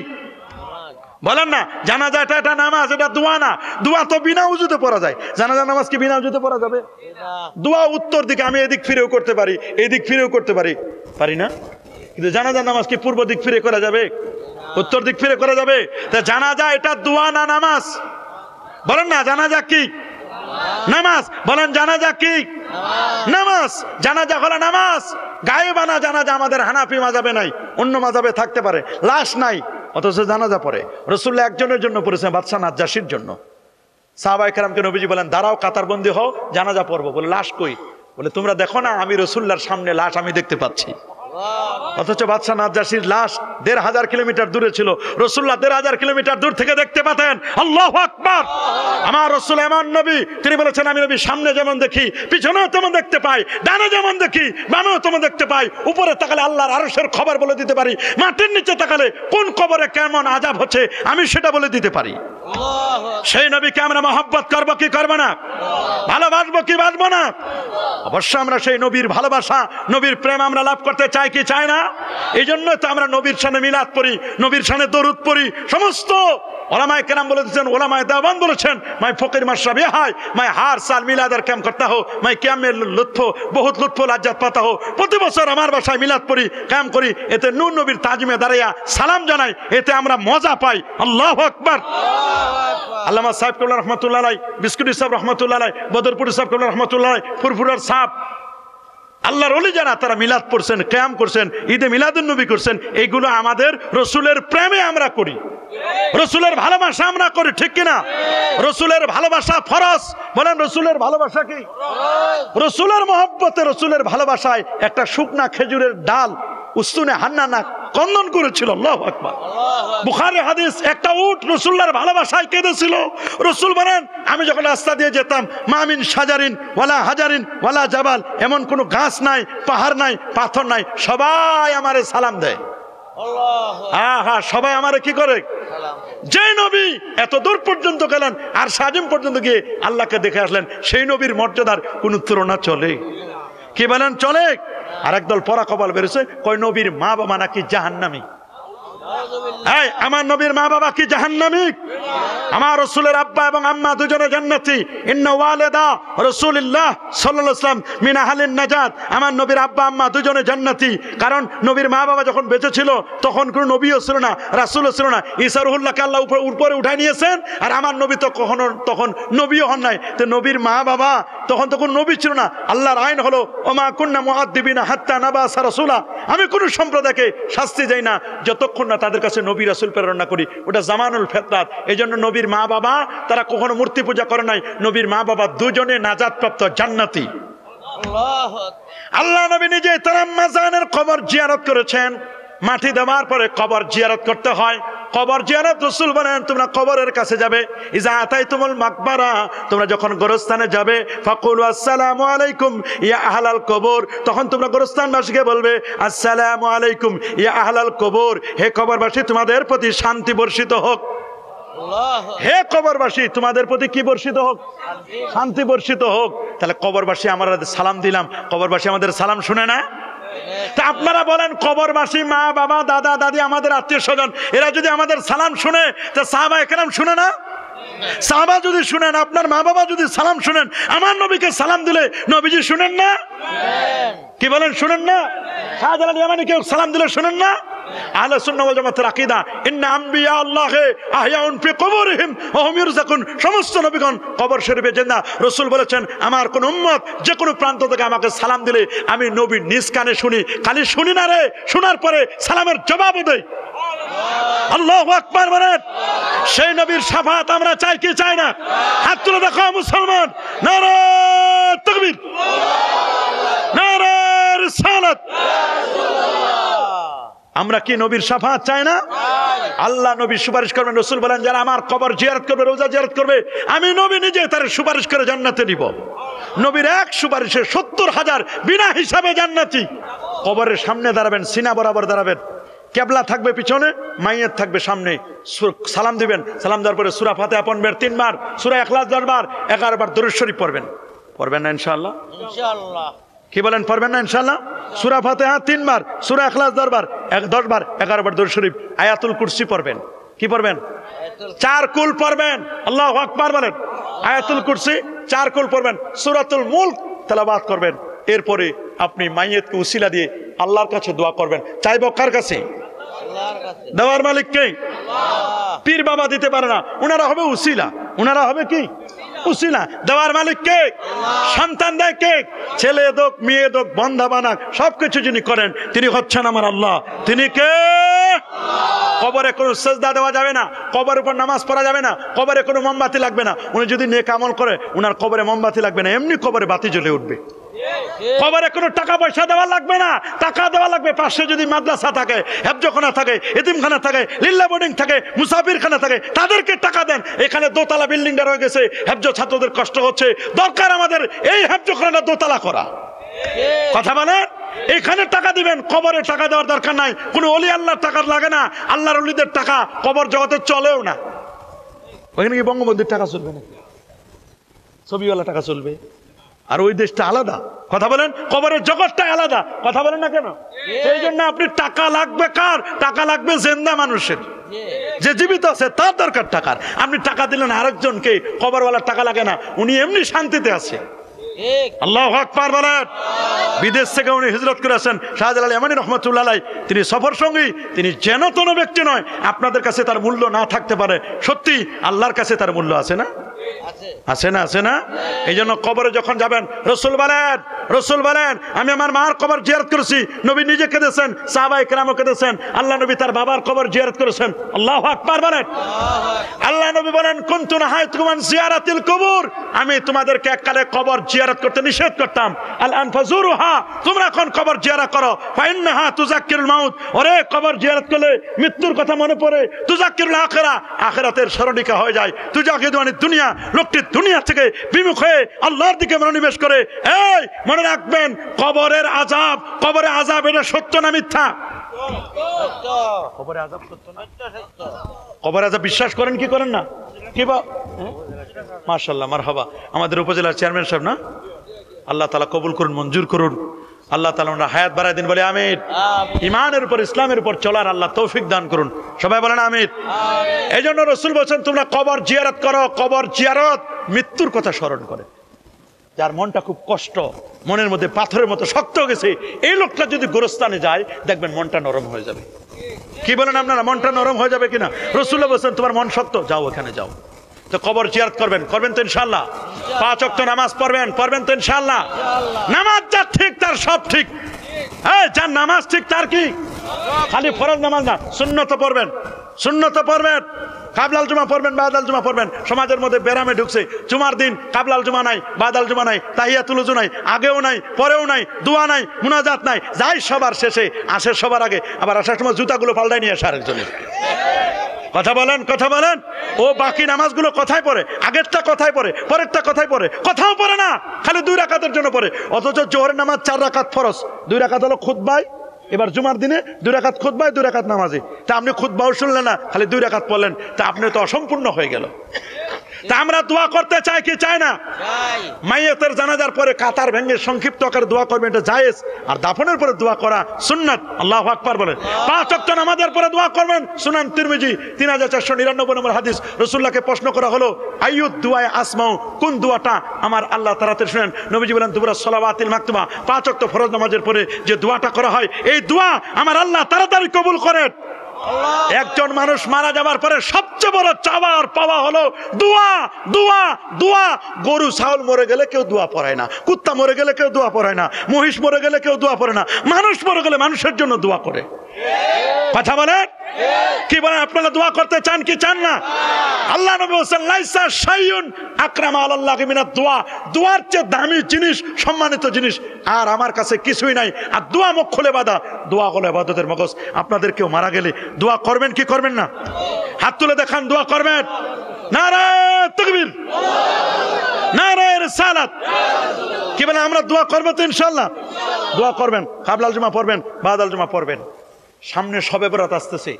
বলেন না? জানাজা এটা নামাজ, এটা দোয়া না। দোয়া তো বিনা উযুতে পড়া যায়, জানাজা নামাজ কি বিনা উযুতে পড়া যাবে? দোয়া উত্তর দিকে, আমি এদিক ফিরেও করতে পারি, এদিক ফিরেও করতে পারি, পারি না? কিন্তু জানাজা নামাজ কি পূর্ব দিক ফিরে করা যাবে? উত্তর দিক ফিরে করা যাবে? তা জানাজা এটা দোয়া না নামাজ? বলেন না জানাজা কি? নামাজ। বলেন জানাজা কি? নামাজ। জানাজা হলো নামাজ। গায়েবানা জানাজা আমাদের হানাফি মাযহাবে নাই, অন্য মাযহাবে থাকতে পারে। লাশ নাই অথচ জানাজা পড়ে। রাসূলুল্লাহ একজনের জন্য পড়েছেন, বাদশা নাজ্জাশীর জন্য। সাহাবায়ে কেরামকে নবীজি বলেন দাঁড়াও, কাতারবন্দি হও, জানাজা পড়বো। বলে লাশ কই? বলে তোমরা দেখো না আমি রাসূলুল্লাহর সামনে লাশ আমি দেখতে পাচ্ছি। অথচ বাদশা নাজ্জাশীর লাশ 1500 কিলোমিটার দূরে ছিল, রাসূলুল্লাহ 1500 কিলোমিটার দূর থেকে দেখতে পেতেন। আল্লাহু আকবার। আমার রাসূল এমন নবী, তিনি বলেছেন আমি নবী সামনে যেমন দেখি পিছনেও তেমন দেখতে পাই, ডানে যেমন দেখি বামেও তেমন দেখতে পাই। উপরে তাকালে আল্লাহর আরশের খবর বলে দিতে পারি, মাটির নিচে তাকালে কোন কবরে কেমন আযাব হচ্ছে আমি সেটা বলে দিতে পারি। সেই নবীকে আমরা মহব্বত করব কি করব না? ভালোবাসবো কি বাসবো না? অবশ্যই আমরা সেই নবীর ভালোবাসা, নবীর প্রেম আমরা লাভ করতে চাই কি চাই না? এই জন্য তো আমরা নবীর শানে মিলাদ পড়ি, নবীর শানে দরুদ পড়ি। সমস্ত ওলামায়ে কেরাম বলে দিয়েছেন, ওলামায়ে দেওবান বলেছেন, মাই ফকির মাশরাব ইয়ে হায়, মাই হার সাল মিলাদার কাম করতা হো, মাই কিয়ামের লুৎফ বহুত লুৎফ লাজ্জাত পাতা হো। প্রতি বছর আমার বাসায় মিলাদ পড়ি, কাম করি, এতে নূর নবীর তাজিমে দাঁড়াইয়া সালাম জানাই, এতে আমরা মজা পাই। আল্লাহু আকবার। আল্লামা সাহেব কবলা রহমাতুল্লাহ আলাইহি, বিস্কুটি সাহেব রহমাতুল্লাহ আলাইহি, বদরপুরি সাহেব কবলা রহমাতুল্লাহ আলাইহি, ফুরফুরার সাহেব, আল্লাহর ওলি যারা তারা মিলাদ পড়ছেন, কিয়াম করছেন, ঈদে মিলাদুন নবী করছেন। এইগুলো আমাদের রাসূলের প্রেমে আমরা করি, রাসূলের ভালোবাসা আমরা করি, ঠিক কিনা? রাসূলের ভালোবাসা ফরজ। বলেন রাসূলের ভালোবাসা কি? রাসূলের মহব্বতে, রাসূলের ভালোবাসায় একটা শুকনা খেজুরের ডাল উস্তুনে হান্নানা কন্দন করেছিল। আল্লাহু আকবার। বুখারী হাদিস, একটা উট রাসূলুল্লাহর ভালোবাসায় কেঁদেছিল। রাসূল বলেন আমি যখন রাস্তা দিয়ে যেতাম, মামিন সাজারিন ওয়ালা হাজারিন ওয়ালা জাবাল, এমন কোনো গাছ নাই, পাহাড় নাই, পাথর নাই, সবাই আমারে সালাম দেয়। আহা, সবাই আমারে কি করে? যে নবী এত দূর পর্যন্ত গেলেন আর সাজিম পর্যন্ত গিয়ে আল্লাহকে দেখে আসলেন, সেই নবীর মর্যাদার কোন তুলনা চলে? কি বলেন চলে? আর একদল পরা কপাল বেরোছে, কয় নবীর মা বাবা নাকি জাহান্নামী। এই আমার নবীর মা বাবা কি জাহান্নামী? আমার রাসূলের আব্বা এবং আম্মা দুজনে জান্নাতি। ইন্না ওয়ালিদা রাসূলুল্লাহ সাল্লাল্লাহু আলাইহি ওয়াসাল্লাম মিন আহলিন নাজাত। আমার নবীর আব্বা আম্মা দুজনে জান্নাতি। কারণ নবীর মা বাবা যখন বেঁচে ছিল তখন কোনো নবীও ছিল না, রাসূলও ছিল না। ঈসা রুহুল্লাহকে আল্লাহ উপরে উঠায় নিয়েছেন, আর আমার নবী তো কখনো তখন নবীও হন নাই। তো নবীর মা বাবা তখন তো কোনো নবী ছিল না। আল্লাহর আইন হলো ওমা কুন্না মুআদ্দিবিনা হাত্তা নাবাসা রাসূলা, আমি কোনো সম্প্রদায়কে শাস্তি দেই না যতক্ষণ না তাদের কাছে নবী রাসূল প্রেরণ করি। ওটা জামানুল ফিতরাত। এই জন্য নবীর মা বাবা তারা কখনো মূর্তি পূজা করে নাই। নবীর মা বাবা দুজনে নাজাতপ্রাপ্ত জান্নাতি। আল্লাহ নবী নিজে তার আম্মা জানের কবর জিয়ারত করেছেন। মাটি দেওয়ার পরে কবর জিয়ারত করতে হয়। কবর জিয়ারত রাসূল বলেন তোমরা কবরের কাছে যাবে, ইজা আতাইতুমুল মাকবারা, তোমরা যখন গোরস্থানে যাবে, ফাকুলু আসসালামু আলাইকুম ইয়া আহলাল কবর, তখন তোমরা গোরস্থানবাসীকে বলবে আসসালামু আলাইকুম ইয়া আহলাল কবর, হে কবরবাসী তোমাদের প্রতি শান্তি বর্ষিত হোক। হে কবরবাসী তোমাদের প্রতি কি বর্ষিত হোক? শান্তি বর্ষিত হোক। তাহলে কবরবাসী আমরা সালাম দিলাম, কবরবাসী আমাদের সালাম শুনে না? তা আপনারা বলেন কবরবাসী মা বাবা দাদা দাদি আমাদের আত্মীয় স্বজন এরা যদি আমাদের সালাম শুনে তা সাহাবায়ে কেরাম শুনে না? সাহাবা যদি শুনেন, আপনার মা বাবা যদি সালাম শুনেন, আমার নবীকে সালাম দিলে নবীজি শুনেন না? কি বলেন, শুনেন না? শাহজালাল ইয়ামানি কেউ সালাম দিলে শুনেন না? আহলে সুন্নাহ ওয়াল জামাতের আকীদা ইন্না আম্বিয়া আল্লাহি আহয়াউন ফি কুবুরিহিম ওয়া হুম ইরযাকুন, সমস্ত নবীগণ কবর শরীফে জিন্দা। রাসূল বলেছেন আমার কোন উম্মত যে কোনো প্রান্ত থেকে আমাকে সালাম দিলে আমি নবী নিজ কানে শুনি, খালি শুনি না রে, শোনার পরে সালামের জবাবও দেই। আল্লাহু আকবার বলেন। সেই নবীর শাফাত আমরা চাই কি চাই না? হাত তুলে দেখো মুসলমান। নারে তাকবীর, নারে রিসালাত। আমরা কি নবীর শাফাত চাই না? আল্লাহ নবী সুপারিশ করবেন। রাসূল বলেন যারা আমার কবর জিয়ারত করবে, রোজা জিয়ারত করবে, আমি নবী নিজে তার সুপারিশ করে জান্নাতে নিব। নবীর এক সুপারিশে 70,000 বিনা হিসাবে জান্নাতি। কবরের সামনে দাঁড়াবেন, সিনা বরাবর দাঁড়াবেন, কেবলা থাকবে পিছনে, মাইয়াত থাকবে সামনে। সালাম দিবেন, সালাম দেওয়ার পরে সূরা ফাতিহা পড়বেন 3 বার, সূরা ইখলাস 10 বার, 11 বার দরুদ শরীফ পড়বেন। পড়বেন না ইনশাআল্লাহ? ইনশাআল্লাহ। কি বলেন, পড়বেন না ইনশাআল্লাহ? সূরা ফাতিহা 3 বার, সূরা ইখলাস 10 বার, 10 বার, 11 বার দরুদ শরীফ, আয়াতুল কুরসি পড়বেন। কি পড়বেন? 4 কুল পড়বেন। আল্লাহু আকবার বলেন। আয়াতুল কুরসি 4 কুল পড়বেন। সূরাতুল মুলক তেলাওয়াত করবেন। এরপরে আপনি মাইয়াতকে উসিলা দিয়ে আল্লাহর কাছে দোয়া করবেন। চাইবো কার কাছে? আল্লাহর কাছে। দেওয়ার মালিক কে? আল্লাহ। পীর বাবা দিতে পারে না, ওনারা হবে উসিলা। ওনারা হবে কি? উসিলা। দেওয়ার মালিক কে? আল্লাহ। সন্তান দেয় কে? ছেলে দোক, মেয়ে দোক, বন্ধা বানাক, সবকিছু যিনি করেন তিনি হচ্ছেন আমার আল্লাহ। তিনি কে? কবরে কোনো সেজদা দেওয়া যাবে না, কবরের উপর নামাজ পড়া যাবে না, কবরে কোনো মোমবাতি লাগবে না। উনি যদি নেক আমল করে ওনার কবরে মোমবাতি লাগবে না, এমনি কবরে বাতি জ্বলে উঠবে। কবরে কোনো টাকা পয়সা দেওয়া লাগবে না, টাকা দেওয়া লাগবে পাশে যদি মাদ্রাসা থাকে, হেফজখানা থাকে, এতিমখানা থাকে, লিল্লা বোর্ডিং থাকে, মুসাফিরখানা থাকে, তাদেরকে টাকা দেন। এখানে দোতলা বিল্ডিংটা রয়ে গেছে, হেফজ ছাত্রদের কষ্ট হচ্ছে, দরকার আমাদের এই হেফজখানাটা দোতলা করা। কথা বলেন, এখানে টাকা দিবেন, কবরে টাকা দেওয়ার দরকার নাই। কোনো ওলি আল্লাহর টাকা লাগে না, আল্লাহর ওলিদের টাকা কবর জগতে চলেও না। ওখানে কি বঙ্গবন্ধুর টাকা চলবে না? ছবিওয়ালা টাকা চলবে, আর ওই দেশটা আলাদা। কথা বলেন, কবরের জগৎটা আলাদা। কথা বলেন না কেন? এই জন্য আপনি টাকা লাগবে কার? টাকা লাগবে জিন্দা মানুষের, যে জীবিত আছে তার দরকার টাকার। আপনি টাকা দিলেন আরেকজনকে, কবরওয়ালার টাকা লাগে না, উনি এমনি শান্তিতে আছে। আল্লাহু আকবার বলেন। বিদেশ থেকে উনি হিজরত করে আসেন, শাহজালাল ইয়ামানি রাহমাতুল্লাহ আলাইহি। তিনি সফর সঙ্গী, তিনি যেন তেন ব্যক্তি নয়। আপনাদের কাছে তার মূল্য না থাকতে পারে, সত্যি আল্লাহর কাছে তার মূল্য আছে না? আছে না? আছে না? এই জন্য কবরে যখন যাবেন, রাসূল বলেন আমি আমার মার কবর জিয়ারত করেছি। নবী নিজে কেঁদেছেন, সাহাবায়ে কেরামও কেঁদেছেন, আল্লাহ নবী তার বাবার কবর জিয়ারত করেছেন। আল্লাহু আকবার বলেন। আল্লাহ নবী বলেন কুনতু নাহাইতুকুম আন জিয়ারাতিল কুবুর, আমি তোমাদেরকে এককালে কবর জিয়ারত করতে নিষেধ করতাম। আল আনফাজুরুহা, তোমরা এখন কবর জিয়ারত করো। ফাইন্নাহা তুযাক্কিরুল মাউত, ওরে কবর জিয়ারত করলে মৃত্যুর কথা মনে পড়ে। তুযাক্কিরুল আখিরা, আখিরাতের স্মরণিকা হয়ে যায়। তুযাকিদু আনিদ দুনিয়া, লোকটি দুনিয়া থেকে বিমুখ হয়ে আল্লাহর দিকে মনোনিবেশ করে। এই মনে রাখবেন, কবরের আযাব, কবরে আযাব এটা সত্য না মিথ্যা? কবরে আযাব সত্য না? কবরে আযাব বিশ্বাস করেন কি করেন না? কি বা মাশাআল্লাহ, মারহাবা। আমাদের উপজেলার চেয়ারম্যান সাহেব না, আল্লাহ তাআলা কবুল করুন, মঞ্জুর করুন। আল্লাহ তাআলা ওনার হায়াত বাড়ায় দিন, বলে আমিন। ইমানের উপর, ইসলামের উপর চলার আল্লাহ তৌফিক দান করুন। সবাই বলেন আমিন। এই জন্য রাসূল বলেছেন তোমরা কবর জিয়ারত করো। কবর জিয়ারত মৃত্যুর কথা স্মরণ করে। যার মনটা খুব কষ্ট, মনের মধ্যে পাথরের মতো শক্ত হয়ে গেছে, এই লোকটা যদি গোরস্থানে যায় দেখবেন মনটা নরম হয়ে যাবে। কি বলেন আপনারা, মনটা নরম হয়ে যাবে কিনা? রাসূল বলেছেন তোমার মন শক্ত, যাও ওখানে যাও। তো কবর জিয়ারত করবেন তো ইনশাআল্লাহ? 5 ওয়াক্ত নামাজ পড়বেন তো ইনশাআল্লাহ? নামাজ যার ঠিক তার সব ঠিক। যার নামাজ ঠিক তার কি? খালি ফরজ নামাজ না, সুন্নত পড়বেন। কাবলাল জুমা পড়বেন, বাদাল জুমা পড়বেন। সমাজের মধ্যে বেরামে ঢুকছে, জুমার দিন কাবলাল জুমা নাই, বাদাল জুমা নাই, তাহিয়াতুল ওযু নাই, আগেও নাই, পরেও নাই, দোয়া নাই, মুনাজাত নাই, যাই সবার শেষে, আসে সবার আগে, আবার আসার সময় জুতাগুলো পাল্টাই নিয়ে আসে আরেকজনের। কথা বলেন। ও বাকি নামাজগুলো কথায় পড়ে, আগেরটা কথায় পড়ে, পরেরটা কথায় পড়ে, কথাও পড়ে না, খালি 2 রাকাতের জন্য পড়ে। অথচ জোহরের নামাজ 4 রাকাত ফরজ, 2 রাকাত হলো খুতবায়। এবার জুমার দিনে 2 রাকাত খুতবায়, 2 রাকাত নামাজে। তা আপনি খুতবাও শুনলেন না, খালি 2 রাকাত পড়লেন, তা আপনি তো অসম্পূর্ণ হয়ে গেল। তা আমরা দোয়া করতে চাই কি চাই না? মাইয়াতের জানাজার পরে কাতার ভেঙে সংক্ষিপ্ত আকারে দোয়া করবেন, এটা জায়েজ। আর দাফনের পরে দোয়া করা সুন্নাত। আল্লাহু আকবার বলেন। 5 ওয়াক্ত নামাজের পরে দোয়া করবেন। সুনান তিরমিজি 3499 নম্বর হাদিস। রাসূলুল্লাহকে প্রশ্ন করা হলো, আইয়ুদ দুআয়ে আসমাউ, কোন দোয়াটা আমার আল্লাহ তাআলাতে শুনেন? নবীজি বলেন, দুবুরা সালাওয়াতিল মাকতুবা, 5 ওয়াক্ত ফরজ নামাজের পরে যে দোয়াটা করা হয়, এই দোয়া আমার আল্লাহ তাড়াতাড়ি কবুল করেন। একজন মানুষ মারা যাবার পরে সবচেয়ে বড় চাওয়ার পাওয়া হলো দোয়া, দোয়া, দোয়া। গরু ছাগল মরে গেলে কেউ দোয়া পড়ায় না, কুত্তা মরে গেলে কেউ দোয়া পড়ায় না, মহিষ মরে গেলে কেউ দোয়া পড়ে না, মানুষ মরে গেলে মানুষের জন্য দোয়া করে। কথা বলেন কি বলেন? আপনারা দোয়া করতে চান কি চান না? আল্লাহ নবী বলেন, লাইসা শাইউন আকরামা আলাল্লাহি মিনাদ দোয়া। দোয়ার চেয়ে দামি জিনিস, সম্মানিত জিনিস আর আমার কাছে কিছুই নাই। আর দোয়া মুখলে বাধা, দোয়া হলো ইবাদতের মগজ। আপনাদের কেউ মারা গেলে দোয়া করবেন কি করবেন না? হাত তুলে দেখান, দোয়া করবেন। নারে তাকবীর, নারে রিসালাত। কি বলেন? আমরা দোয়া করব তো ইনশাআল্লাহ? দোয়া করবেন। কাবলাল জুমা পড়বেন, বাদাল জুমা পড়বেন। সামনে শবে বরাত আসতেছে,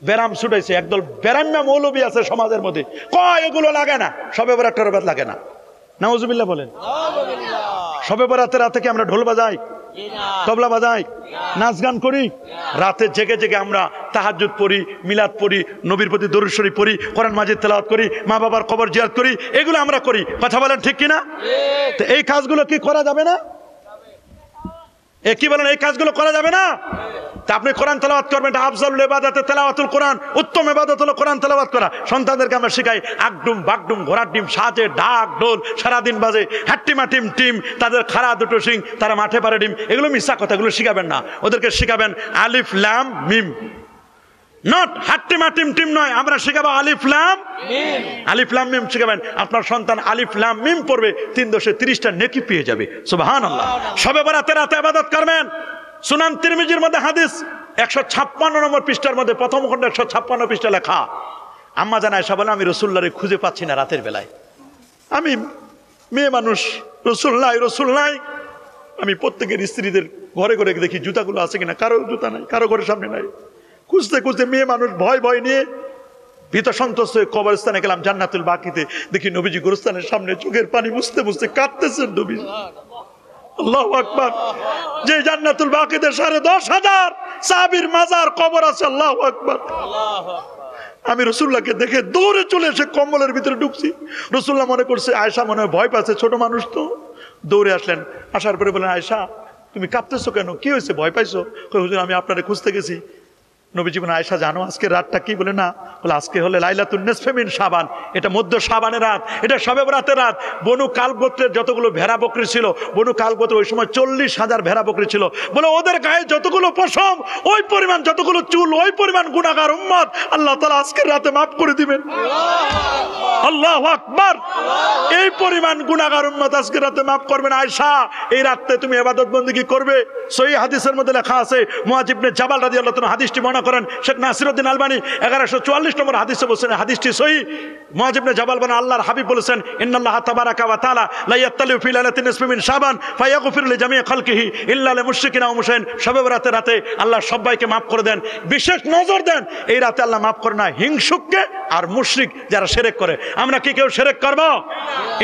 বেরাম ছুটাইছে। একদল বেরাম্যা মৌলবী আছে সমাজের মধ্যে, কয় এগুলো লাগে না, শবে বরাত টরবাত লাগে না। নাউজুবিল্লাহ বলেন। শবে বরাতের রাতে কি আমরা ঢোল বাজাই, তবলা বাজাই, নাচ গান করি? রাতে জেগে জেগে আমরা তাহাজ্জুদ পড়ি, মিলাদ পড়ি, নবীর প্রতি দরুদ শরীফ পড়ি, কোরআন মাজিদ তেলাওয়াত করি, মা বাবার কবর জিয়ারত করি। এগুলো আমরা করি। কথা বলেন ঠিক কিনা? তো এই কাজগুলো কি করা যাবে না? কি বলেন? এই কাজগুলো করা যাবে না? তা আপনি কোরআন তেলাওয়াত করবেন, এটা আফজালুল ইবাদাতে তেলাওয়াতুল কোরআন। উত্তম ইবাদত হলো কোরআন তেলাওয়াত করা। সন্তানদেরকে আমরা শিখাই আগডুম বাগডুম ঘোড়ার ডিম সাজে, ঢাক ঢোল সারাদিন বাজে, হাট্টিমা টিম টিম, তাদের খাড়া দুটো সিং, তারা মাঠে পারে ডিম। এগুলো মিথ্যা কথা, এগুলো শিখাবেন না। ওদেরকে শিখাবেন আলিফ লাম মিম, নট হাট্টিমা টিম টিম নয়। আমরা শিখাবো আলিফ লাম মিম, আলিফ লাম মিম শিখাবেন। আপনার সন্তান আলিফ লাম মিম পড়বে, 3 দশে 30টা নেকি পেয়ে যাবে। সুবহানাল্লাহ। শবে বরাতের রাতে ইবাদত করবেন। সুনান তিরমিজির মধ্যে হাদিস 156 নম্বর পৃষ্ঠার মধ্যে প্রথম খণ্ড 156 পৃষ্ঠা লেখা। আম্মা জান আয়েশা বলেন, আমি রাসূলুল্লাহকে খুঁজে পাচ্ছি না রাতের বেলায়। আমি মেয়ে মানুষ, রাসূল নাই, রাসূল নাই। আমি প্রত্যেকের স্ত্রীদের ঘরে ঘরে দেখি জুতাগুলো আছে কিনা, কারো জুতা নাই, কারো ঘরের সামনে নাই। খুঁজতে খুঁজতে মেয়ে মানুষ ভয় ভয় নিয়ে ভীত সন্ত্রস্ত হয়ে কবরস্থানে গেলাম, জান্নাতুল বাকিতে। দেখি নবীজি গোরস্থানের সামনে চোখের পানি মুছতে মুছতে কাঁদতেছেন নবী। আল্লাহু আকবার। যে জান্নাতুল বাকিতে 10,500 সাহাবীর মাজার কবর আছে। আল্লাহু আকবার। আমি রাসূলুল্লাহকে দেখে দৌড়ে চলে এসে কম্বলের ভিতরে ঢুকছি। রাসূলুল্লাহ মনে করছে আয়েশা মনে হয় ভয় পাচ্ছে, ছোট মানুষ তো। দৌড়ে আসলেন, আসার পরে বলেন, আয়েশা তুমি কাঁপতেছো কেন? কি হয়েছে, ভয় পাইছো? কই হুজুর আমি আপনারে খুঁজতে গেছি। নবীজি বলেন, আয়েশা জানো আজকে রাতটা কি? বলে না। বলে আজকে হলে লাইলাতুন নিসফে মিন শাবান, এটা মধ্য শাবানের রাত, এটা শবে বরাতের রাত। বনু কাল গোত্রের যতগুলো ভেড়া বকরি ছিল, বনু কাল গোত্র ওই সময় 40,000 ভেড়া বকরি ছিল। বলে ওদের গায়ে যতগুলো পশম, ওই পরিমাণ, যতগুলো চুল, ওই পরিমাণ গুনাহগার উম্মত আল্লাহ তাআলা আজকের রাতে মাফ করে দিবেন। আল্লাহু আকবার। এই পরিমাণ গুনাহগার উম্মত আজকের রাতে মাফ করবেন। আয়েশা এই রাতে তুমি ইবাদত বندگی করবে। সহিহ হাদিসের মধ্যে লেখা আছে, মুআয ইবনে জাবাল রাদিয়াল্লাহু তাআলা হাদিসটি বর্ণনা করেন। শেখ নাসিরউদ্দিন আলবানী 1144 নম্বর হাদিসে বলেছেন, হাদিসটি সহিহ। মুআয ইবনে জাবাল বলেন, আল্লাহর হাবিব বলেছেন, ইন্নাল্লাহা তাবারাকা ওয়া তাআলা লা ইয়াত্তালিউ ফি লাইলাতিন নিসফি মিন শাবান ফায়াগফিরু লিজামিই খালকিহি ইল্লা লিল-মুশরিকিনা ওয়া মুশরিকিন। শবে বরাতের রাতে আল্লাহ সবাইকে মাফ করে দেন। বিশেষ নজর দেন, এই রাতে আল্লাহ মাফ করে না হিংসুককে আর মুশরিক যারা শিরক করে। আমরা কি কেউ শিরক করব?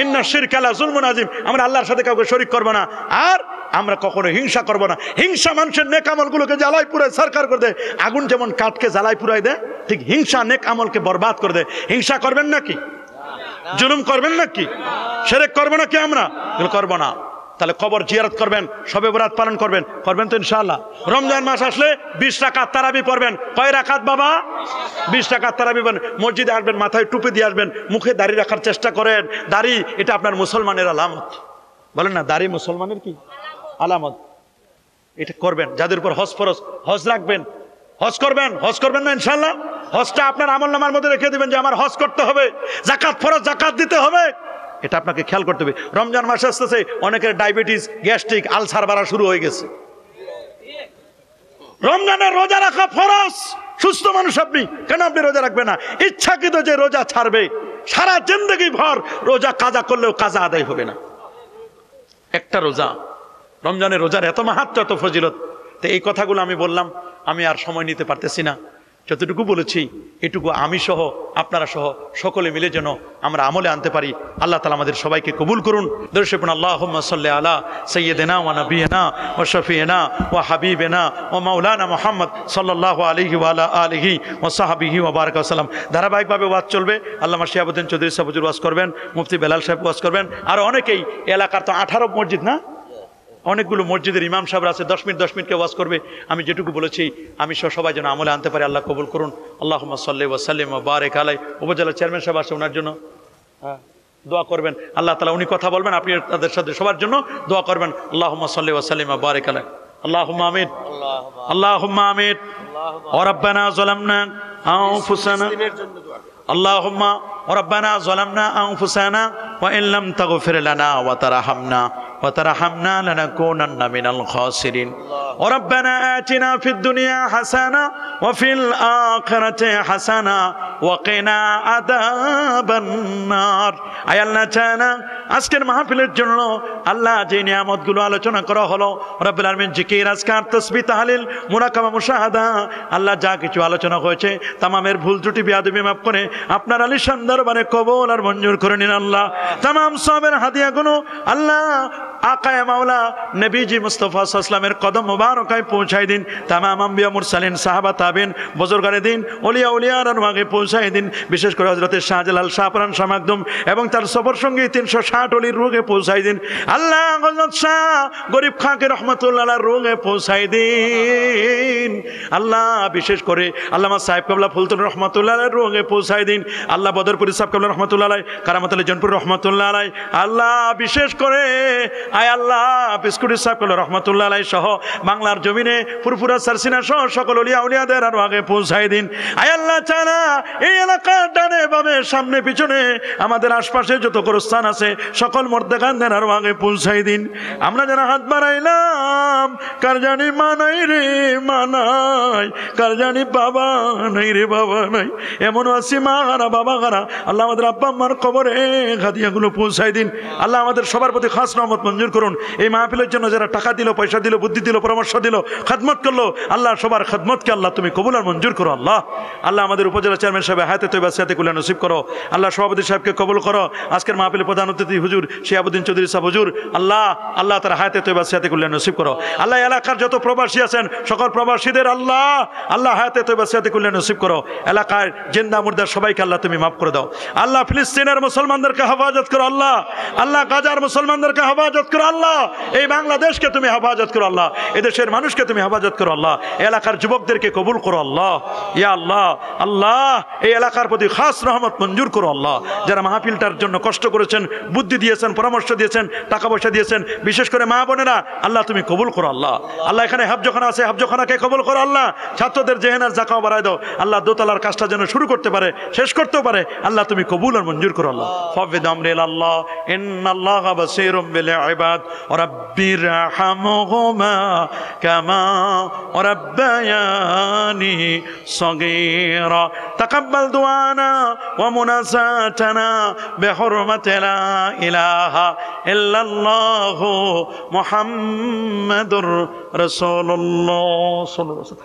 ইন্না শিরকা লা যুলমুন আযীম। আমরা আল্লাহর সাথে কাউকে শরীক করব না। আর আমরা কখনো হিংসা করব না। হিংসা মানুষের নেক আমলগুলোকে জ্বালাই পুরায় সরকার করে দেয়। আগুন যেমন কাঠকে জ্বালাই পুরাই দেয়, ঠিক হিংসা নেক আমলকে বরবাদ করে দেয়। হিংসা করবেন নাকি? জুলুম করবেন নাকি? শিরক করব নাকি? আমরা এগুলো করব না। তাহলে কবর জিয়ারত করবেন, শবে বরাত পালন করবেন, করবেন তো ইনশাআল্লাহ। রমজান মাস আসলে 20 রাকাত তারাবি পড়বেন। কয় রাকাত বাবা? 20 রাকাত তারাবি পড়বেন। মসজিদে আসবেন, মাথায় টুপি দিয়ে আসবেন, মুখে দাড়ি রাখার চেষ্টা করেন। দাড়ি এটা আপনার মুসলমানের আলামত। বলেন না, দাড়ি মুসলমানের কি আলামত? এটা করবেন। যাদের উপর হজ ফরজ, হজ রাখবেন, হজ করবেন। হজ করবেন না ইনশাআল্লাহ? হজটা আপনার আমলনামার মধ্যে রেখে দিবেন যে আমার হজ করতে হবে। যাকাত ফরজ, যাকাত দিতে হবে। এটা আপনাকে খেয়াল করতে হবে। রমজান মাসে আসতেছে, অনেকের ডায়াবেটিস, গ্যাস্ট্রিক, আলসার বাড়া শুরু হয়ে গেছে। রমজানের রোজা রাখা ফরজ। সুস্থ মানুষ আপনি, কেন আপনি রোজা রাখবেন না? ইচ্ছাকৃত যে রোজা ছাড়বে, সারা জিন্দেগি ভর রোজা কাজা করলেও কাজা আদায় হবে না। একটা রোজা, রমজানের রোজার এত মাহাত্ম্য, এত ফজিলত। তো এই কথাগুলো আমি বললাম, আমি আর সময় নিতে পারতেছি না। যতটুকু বলেছি এটুকু আমি সহ আপনারা সহ সকলে মিলে যেন আমরা আমলে আনতে পারি। আল্লাহ তাআলা আমাদের সবাইকে কবুল করুন। দর্শক আল্লাহুম্মা সাল্লি আলা সাইয়্যিদিনা ওয়া নাবিয়িনা ওয়া শাফিইনা ওয়া হাবিবিনা ওয়া মাওলানা মুহাম্মদ সাল্লাল্লাহু আলাইহি ওয়া আলা আলিহি ওয়া সাহবিহি ওয়া বারাকা ওয়া সাল্লাম। ধারাবাহিকভাবে ওয়াজ চলবে। আল্লামা শিহাবুদ্দিন চৌধুরী সাহেব হুজুর ওয়াজ করবেন, মুফতি বেলাল সাহেব ওয়াজ করবেন, আর অনেকেই এলাকার তো 18 মসজিদ না, অনেকগুলো মসজিদের ইমাম সাহেবরা আছে, 10 মিনিট কে ওয়াজ করবে। আমি যেটুকু বলেছি আমি সবাই যেন আমলে আনতে পারি, আল্লাহ কবুল করুন। আল্লাহুম্মা সাল্লি ওয়া সাল্লিম ওয়া বারিক আলাইহি। উপজেলা চেয়ারম্যান সাহেব আছে, ওনার জন্য দোয়া করবেন। আল্লাহ তাআলা উনি কথা বলবেন, আপনি তাদের সাথে সবার জন্য দোয়া করবেন। আল্লাহুম্মা সাল্লি ওয়া সাল্লিম ওয়া বারিক আলাইহি। আল্লাহুম্মা আমিন, আল্লাহুম্মা আমিন। ওয়া রাব্বানা যালামনা আনফুসানা, আল্লাহুম্মা রাব্বানা যালামনা আনফুসানা ওয়া ইন লাম তাগফির লানা ওয়া তারহামনা وترحمنا لنكونن من الخاسرين وربنا آتنا في الدنيا حسنة وفي الآخرة حسنة وقنا عذاب النار। আয় আল্লাহ তাআলা আজকের মাহফিলের জন্য আল্লাহ যে নিয়ামতগুলো আলোচনা করা হলো, রব্বুল আলামিন জিকির, আজকার, তাসবিহ, তাহলিল, মুরাকাবা, মুশাহাদা, আল্লাহ যা কিছু আলোচনা হয়েছে তামামের ভুল ত্রুটি বেয়াদবি মাফ করে আপনার আলিশান দরবারে কবুল আর মঞ্জুর করে নিন। আল্লাহ তামাম সওয়াবের হাদিয়াগুলো আল্লাহ আকায়ে মাওলা নবীজি মুস্তাফা সাল্লাল্লাহু আলাইহি ওয়াসাল্লামের কদম মুবারকায় পৌঁছায় দিন। তামাম আম্বিয়া মুরসালিন, সাহাবা, তাবিন, বুজুর্গানে দিন, ওলিয়া উলিয়ার আনওয়াগে পৌঁছায় দিন। বিশেষ করে হযরত শাহজালাল, শাহপরান, শাহ মাকদুম এবং তার সফর সঙ্গী 360 ওলির রূহে পৌঁছায় দিন। আল্লাহ হযরত শাহ গরিব খাকে রহমাতুল্লাহ আলাইহির রূহে পৌঁছায় দিন। আল্লাহ বিশেষ করে আল্লামা সাহেব কাবলা ফুলতুন রহমাতুল্লাহ আলাইহির রূহে পৌঁছায় দিন। আল্লাহ বদরপুরি সাহেব কাবলা রহমাতুল্লাহ আলাইহি, কারামাতুল জনপুর রহমাতুল্লাহ আলাইহি, আল্লাহ বিশেষ করে আয় আল্লাহ বিস্কুটি সাহেব কাবলা রহমাতুল্লাহ আলাইহি সহ বাংলার জমিনে ফুরফুরা সারসিনা সহ সকল ওলিয়া উলিয়াদের আর আগে পৌঁছায় দিন। আয় আল্লাহ তাআলা এই এলাকার ডানে বামে সামনে পিছনে আমাদের আশপাশে যত গোরস্থান আছে সকল মর্দেগানদের আর আগে পৌঁছায় দিন। আমরা যারা হাত বাড়াইলাম কার জানি মা নাই রে মা নাই, কার জানি বাবা নাই রে বাবা নাই, এমন আছি মা হারা বাবা হারা, আল্লাহ আমাদের আব্বা আম্মার কবরে হাদিয়াগুলো পৌঁছায় দিন। আল্লাহ আমাদের সবার প্রতি খাস রহমত মঞ্জুর করুন। এই মাহফিলের জন্য যারা টাকা দিল, পয়সা দিল, বুদ্ধি দিল, পরামর্শ দিল, খেদমত করলো, আল্লাহ সবার খেদমতকে আল্লাহ তুমি কবুল আর মঞ্জুর করো। আল্লাহ আল্লাহ আমাদের উপজেলা চেয়ারম্যান সাহেব হায়াতে তৈবা সিয়াতে কুল্লা নসিব করো। আল্লাহ সভাপতি সাহেবকে কবুল করো। আজকের মাহফিলের প্রধান অতিথি হুজুর শিহাবুদ্দিন চৌধুরী সাহেব হুজুর, আল্লাহ আল্লাহ তার হায়াতে তৈবা সিয়াতে কুল্লা নসিব করো। আল্লাহ এলাকার যত প্রবাসী আছেন সকল প্রবাসীদের আল্লাহ আল্লাহ হায়াতে তৈবা সিয়াতে কুল্লা নসিব করো। এলাকার জিন্দা মুর্দা সবাইকে আল্লাহ তুমি মাফ করে দাও। আল্লাহ ফিলিস্তিনের মুসলমানদেরকে হেফাজত করো। আল্লাহ আল্লাহ গাজার মুসলমানদেরকে হেফাজত করো। আল্লাহ এই বাংলাদেশকে তুমি হেফাজত করো। আল্লাহ এদেশের মানুষকে তুমি হেফাজত করো। আল্লাহ এলাকার যুবকদেরকে কবুল করো। আল্লাহ ইয়া আল্লাহ আল্লাহ এই এলাকার প্রতি খাস রহমত মঞ্জুর করো। আল্লাহ যারা মাহফিলটার জন্য কষ্ট করেছেন, বুদ্ধি দিয়েছেন, পরামর্শ দিয়েছেন, টাকা পয়সা দিয়েছেন, বিশেষ করে মা বোনেরা, আল্লাহ তুমি কবুল করো। আল্লাহ আল্লাহ এখানে হাফজখানা আছে, হাফজখানাকে কবুল করো। আল্লাহ ছাত্রদের জেহেনার জাকাও বাড়ায় দাও। আল্লাহ দোতলার কাজটা যেন শুরু করতে পারে, শেষ করতেও পারে, আল্লাহ তুমি কবুল আর মঞ্জুর করো। আল্লাহ ফাবিদ আমরিল আল্লাহ ইন্নাল্লাহা বাসীরুম বিল ইবাদ রাব্বিরহামহুমা কামা রাব্বায়ানি সগীরা তাকাব্বাল দুআনা ওয়া মুনাজাতানা বিহুরমাতি লা ইলাহা ইল্লাল্লাহু মুহাম্মাদুর রাসূলুল্লাহ সাল্লাল্লাহু আলাইহি ওয়াসাল্লাম।